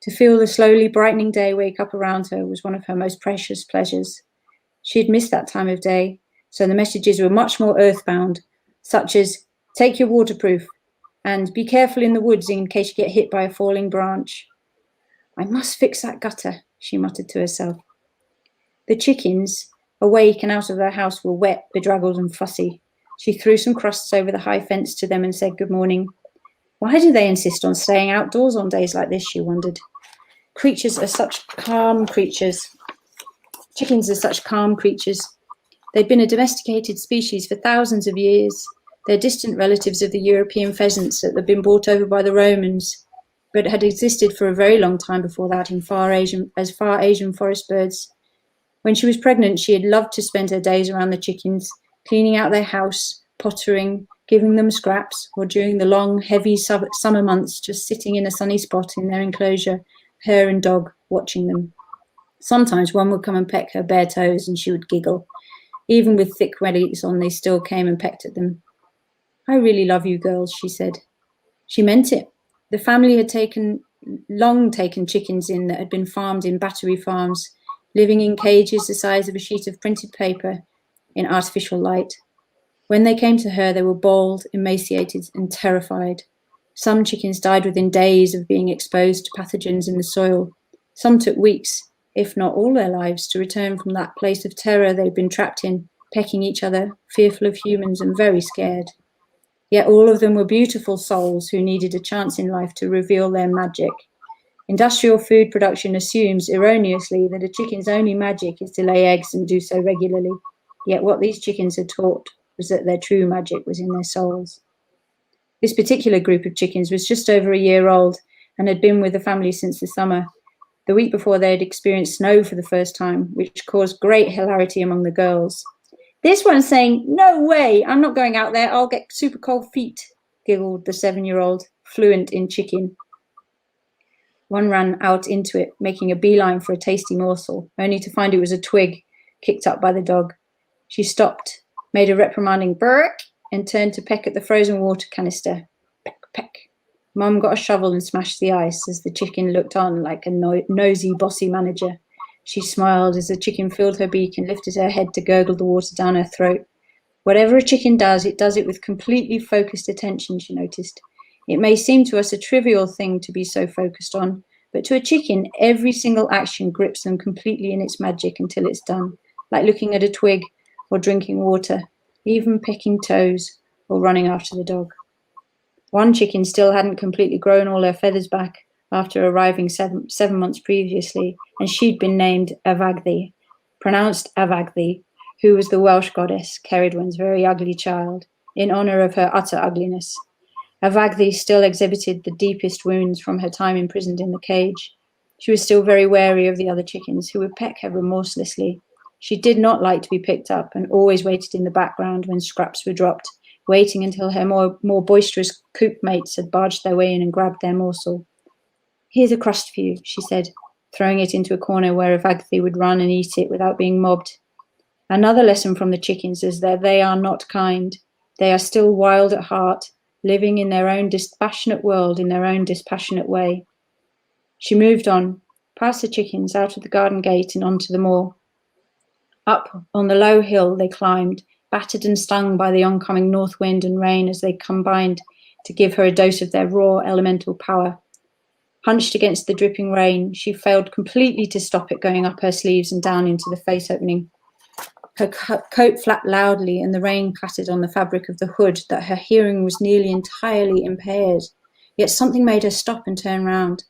To feel the slowly brightening day wake up around her was one of her most precious pleasures. She had missed that time of day, so the messages were much more earthbound, such as, take your waterproof, and be careful in the woods in case you get hit by a falling branch. I must fix that gutter, she muttered to herself. The chickens, awake and out of their house, were wet, bedraggled and fussy. She threw some crusts over the high fence to them and said good morning. Why do they insist on staying outdoors on days like this, she wondered. Creatures are such calm creatures. Chickens are such calm creatures. They'd been a domesticated species for thousands of years. They're distant relatives of the European pheasants that had been brought over by the Romans, but had existed for a very long time before that in far Asian forest birds. When she was pregnant, she had loved to spend her days around the chickens, cleaning out their house, pottering, giving them scraps, or during the long, heavy summer months, just sitting in a sunny spot in their enclosure, her and Dog, watching them. Sometimes one would come and peck her bare toes and she would giggle. Even with thick wellies on, they still came and pecked at them. I really love you girls, she said. She meant it. The family had long taken chickens in that had been farmed in battery farms, living in cages the size of a sheet of printed paper in artificial light. When they came to her, they were bald, emaciated, and terrified. Some chickens died within days of being exposed to pathogens in the soil. Some took weeks, if not all their lives, to return from that place of terror they'd been trapped in, pecking each other, fearful of humans and very scared. Yet all of them were beautiful souls who needed a chance in life to reveal their magic. Industrial food production assumes erroneously that a chicken's only magic is to lay eggs and do so regularly. Yet what these chickens had taught was that their true magic was in their souls. This particular group of chickens was just over a year old and had been with the family since the summer. The week before, they had experienced snow for the first time, which caused great hilarity among the girls. "This one's saying, 'No way, I'm not going out there, I'll get super cold feet,'" giggled the 7-year-old, fluent in chicken. One ran out into it, making a beeline for a tasty morsel, only to find it was a twig kicked up by the dog. She stopped, made a reprimanding "Burk," and turned to peck at the frozen water canister. Peck, peck. Mum got a shovel and smashed the ice as the chicken looked on like a nosy, bossy manager. She smiled as the chicken filled her beak and lifted her head to gurgle the water down her throat. Whatever a chicken does, it does it with completely focused attention, she noticed. It may seem to us a trivial thing to be so focused on, but to a chicken, every single action grips them completely in its magic until it's done, like looking at a twig or drinking water, even picking toes or running after the dog. One chicken still hadn't completely grown all her feathers back after arriving seven months previously, and she'd been named Avagddi, pronounced Avagddi, who was the Welsh goddess, Ceridwen's very ugly child, in honour of her utter ugliness. Avagddi still exhibited the deepest wounds from her time imprisoned in the cage. She was still very wary of the other chickens, who would peck her remorselessly. She did not like to be picked up and always waited in the background when scraps were dropped, waiting until her more boisterous coop mates had barged their way in and grabbed their morsel. "Here's a crust for you," she said, throwing it into a corner where Avagddi would run and eat it without being mobbed. Another lesson from the chickens is that they are not kind. They are still wild at heart, living in their own dispassionate world in their own dispassionate way. She moved on, past the chickens, out of the garden gate and onto the moor. Up on the low hill they climbed, battered and stung by the oncoming north wind and rain as they combined to give her a dose of their raw elemental power. Hunched against the dripping rain, she failed completely to stop it going up her sleeves and down into the face opening. Her coat flapped loudly and the rain clattered on the fabric of the hood that her hearing was nearly entirely impaired. Yet something made her stop and turn round.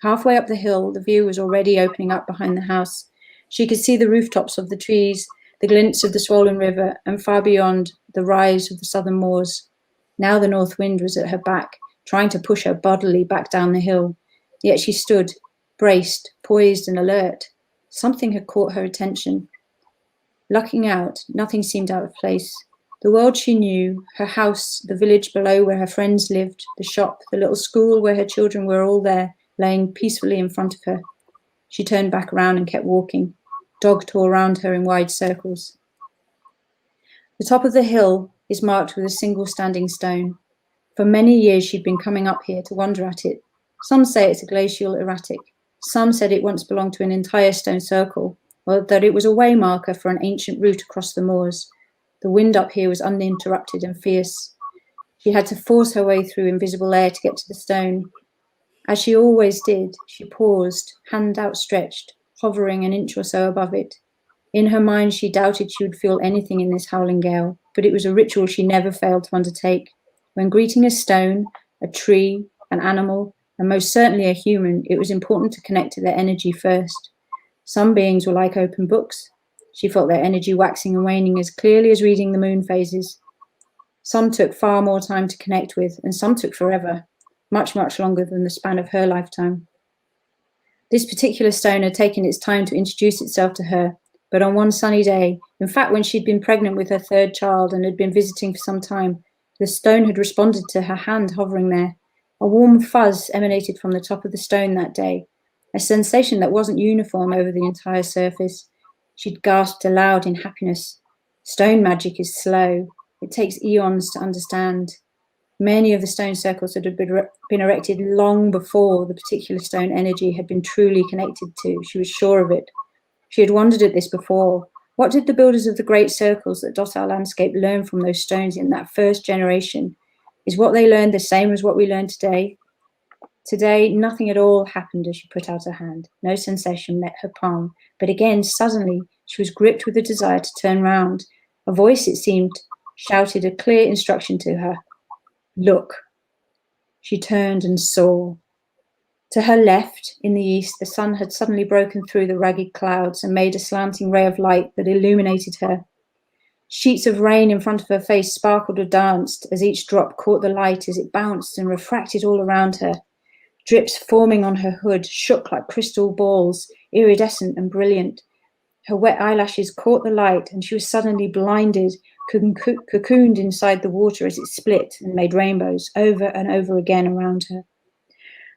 Halfway up the hill, the view was already opening up behind the house. She could see the rooftops of the trees, the glints of the swollen river, and far beyond, the rise of the southern moors. Now the north wind was at her back, trying to push her bodily back down the hill. Yet she stood, braced, poised and alert. Something had caught her attention. Looking out, nothing seemed out of place. The world she knew, her house, the village below where her friends lived, the shop, the little school where her children were all there, laying peacefully in front of her. She turned back around and kept walking. Dog tore around her in wide circles. The top of the hill is marked with a single standing stone. For many years she'd been coming up here to wonder at it. Some say it's a glacial erratic. Some said it once belonged to an entire stone circle, or that it was a way marker for an ancient route across the moors. The wind up here was uninterrupted and fierce. She had to force her way through invisible air to get to the stone. As she always did, she paused, hand outstretched, hovering an inch or so above it. In her mind, she doubted she would feel anything in this howling gale, but it was a ritual she never failed to undertake. When greeting a stone, a tree, an animal, and most certainly a human, it was important to connect to their energy first. Some beings were like open books. She felt their energy waxing and waning as clearly as reading the moon phases. Some took far more time to connect with, and some took forever, much, much longer than the span of her lifetime. This particular stone had taken its time to introduce itself to her, but on one sunny day, in fact when she'd been pregnant with her third child and had been visiting for some time, the stone had responded to her hand hovering there. A warm fuzz emanated from the top of the stone that day, a sensation that wasn't uniform over the entire surface. She'd gasped aloud in happiness. Stone magic is slow. It takes eons to understand. Many of the stone circles that had been erected long before the particular stone energy had been truly connected to. She was sure of it. She had wondered at this before. What did the builders of the great circles that dot our landscape learn from those stones in that first generation? Is what they learned the same as what we learn today? Today, nothing at all happened as she put out her hand. No sensation met her palm. But again, suddenly, she was gripped with a desire to turn round. A voice, it seemed, shouted a clear instruction to her. Look. She turned and saw. To her left, in the east, the sun had suddenly broken through the ragged clouds and made a slanting ray of light that illuminated her. Sheets of rain in front of her face sparkled or danced as each drop caught the light as it bounced and refracted all around her. Drips forming on her hood shook like crystal balls, iridescent and brilliant. Her wet eyelashes caught the light and she was suddenly blinded, cocooned inside the water as it split and made rainbows over and over again around her.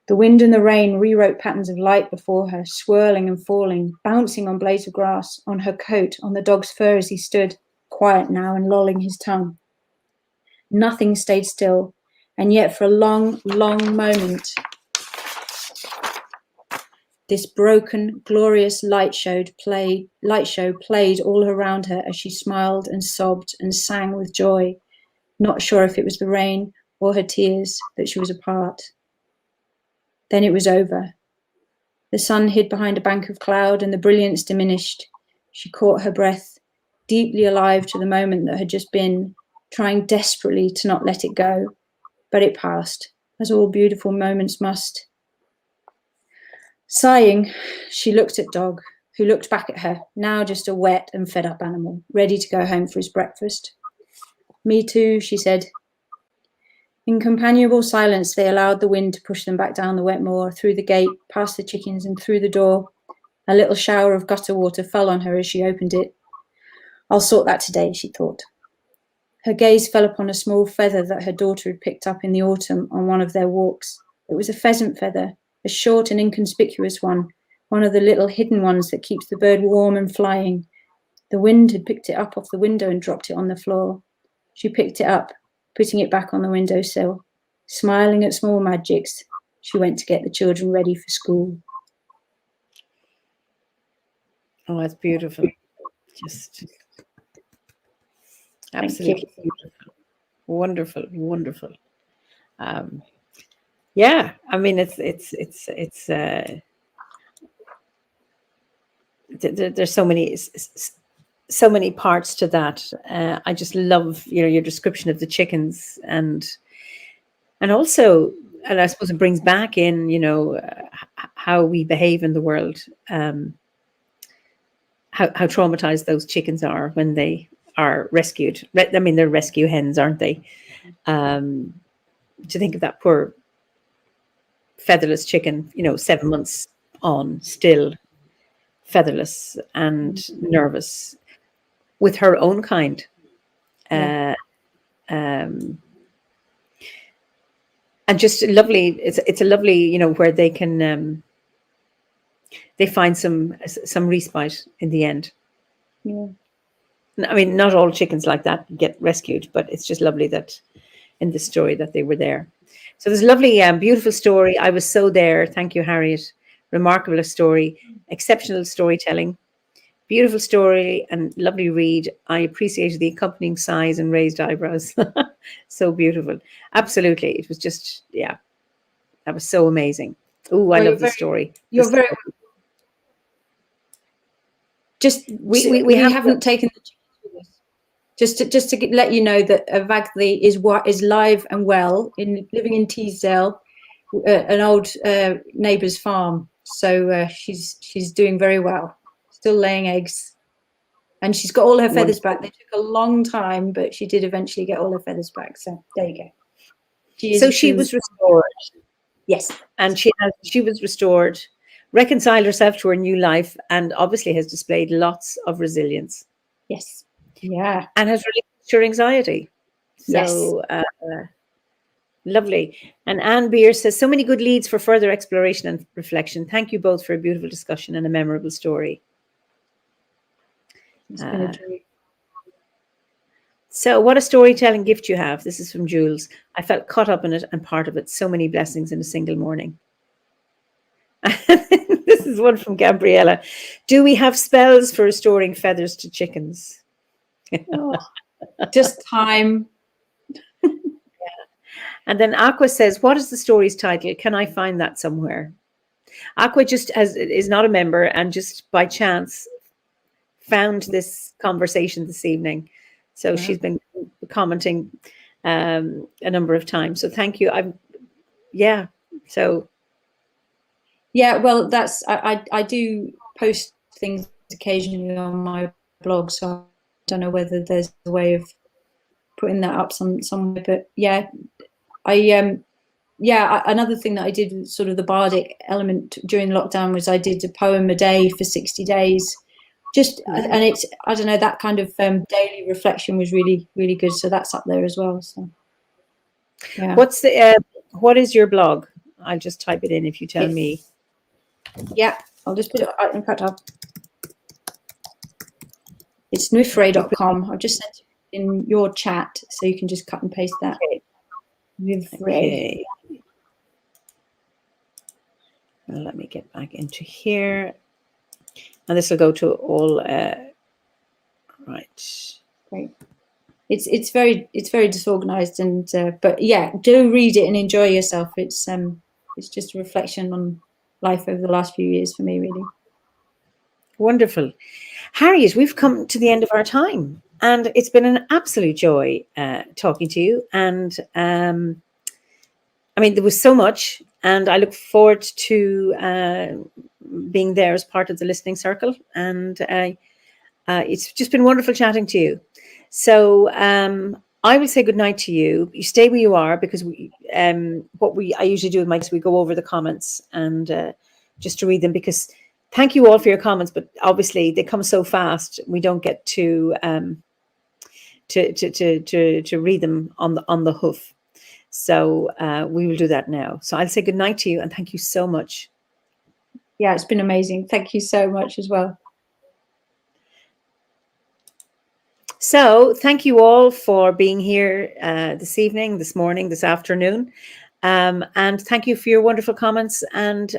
The wind and the rain rewrote patterns of light before her, swirling and falling, bouncing on blades of grass, on her coat, on the dog's fur as he stood, quiet now and lolling his tongue. Nothing stayed still, and yet for a long, long moment, this broken, glorious light show played all around her as she smiled and sobbed and sang with joy, not sure if it was the rain or her tears that she was a part. Then it was over. The sun hid behind a bank of cloud and the brilliance diminished. She caught her breath, deeply alive to the moment that had just been, trying desperately to not let it go. But it passed, as all beautiful moments must. Sighing, she looked at Dog, who looked back at her, now just a wet and fed-up animal, ready to go home for his breakfast. Me too, she said. In companionable silence, they allowed the wind to push them back down the wet moor, through the gate, past the chickens, and through the door. A little shower of gutter water fell on her as she opened it. I'll sort that today, she thought. Her gaze fell upon a small feather that her daughter had picked up in the autumn on one of their walks. It was a pheasant feather, a short and inconspicuous one of the little hidden ones that keeps the bird warm and flying. The wind had picked it up off the window and dropped it on the floor. She picked it up, putting it back on the windowsill. Smiling at small magics, she went to get the children ready for school. Oh, that's beautiful. Just absolutely beautiful. Wonderful, wonderful. Yeah, I mean, there's so many parts to that. I just love, your description of the chickens and also, and I suppose it brings back in, how we behave in the world, how traumatized those chickens are when they are rescued. I mean, they're rescue hens, aren't they? To think of that poor featherless chicken, 7 months on, still featherless and nervous with her own kind. And just lovely. It's a lovely, where they can they find some respite in the end. Yeah. I mean, not all chickens like that get rescued, but it's just lovely that in the story that they were there. So there's a lovely, beautiful story. I was so there. Thank you, Harriet. Remarkable story, exceptional storytelling, beautiful story, and lovely read. I appreciated the accompanying sighs and raised eyebrows. So beautiful. Absolutely. It was just, that was so amazing. Oh, I love the story. You're very just we haven't taken the chickens with us. Just to let you know that Vagli is live and well, living in Teesdale, an old neighbour's farm. So she's doing very well, still laying eggs, and she's got all her feathers back. They took a long time, but she did eventually get all her feathers back. So there you go. She was restored. Yes, and she was restored, reconciled herself to her new life, and obviously has displayed lots of resilience. Yes. Yeah. And has released her anxiety. So lovely. And Anne Beer says, so many good leads for further exploration and reflection. Thank you both for a beautiful discussion and a memorable story. It's been a dream. So, what a storytelling gift you have. This is from Jules. I felt caught up in it and part of it. So many blessings in a single morning. This is one from Gabriella. Do we have spells for restoring feathers to chickens? Oh, just time. And then Aqua says, what is the story's title? Can I find that somewhere? Aqua just is not a member and just by chance found this conversation this evening. So she's been commenting a number of times. So thank you. Well, that's I do post things occasionally on my blog, so I don't know whether there's a way of putting that up somewhere. But another thing that I did, sort of the bardic element during lockdown, was I did a poem a day for 60 days. And it's, I don't know, that kind of daily reflection was really, really good. So that's up there as well. So, yeah. What is your blog? I'll just type it in if you tell me. Yeah, I'll just put it, in fact, it's nifray.com. I've just sent it in your chat, so you can just cut and paste that. Okay. Well, let me get back into here. And this will go to all, right. Great. It's very disorganized, and but yeah, do read it and enjoy yourself. It's just a reflection on life over the last few years for me, really. Wonderful. Harriet, we've come to the end of our time, and it's been an absolute joy talking to you. And I mean, there was so much, and I look forward to being there as part of the listening circle. And it's just been wonderful chatting to you. So I will say goodnight to you. You stay where you are, because I usually do with Mike is we go over the comments and just to read them, because thank you all for your comments, but obviously they come so fast we don't get to read them on the hoof. So we will do that now. So I'll say goodnight to you and thank you so much. Yeah, it's been amazing. Thank you so much as well. So thank you all for being here this evening, this morning, this afternoon. And thank you for your wonderful comments and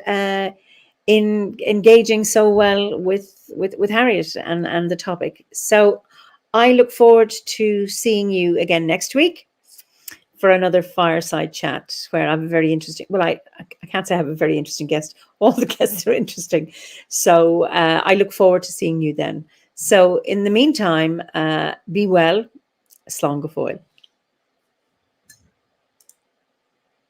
in engaging so well with Harriet and the topic. So I look forward to seeing you again next week for another fireside chat where I have a very interesting, well, I can't say I have a very interesting guest. All the guests are interesting. So I look forward to seeing you then. So in the meantime, be well. Slán go fóill.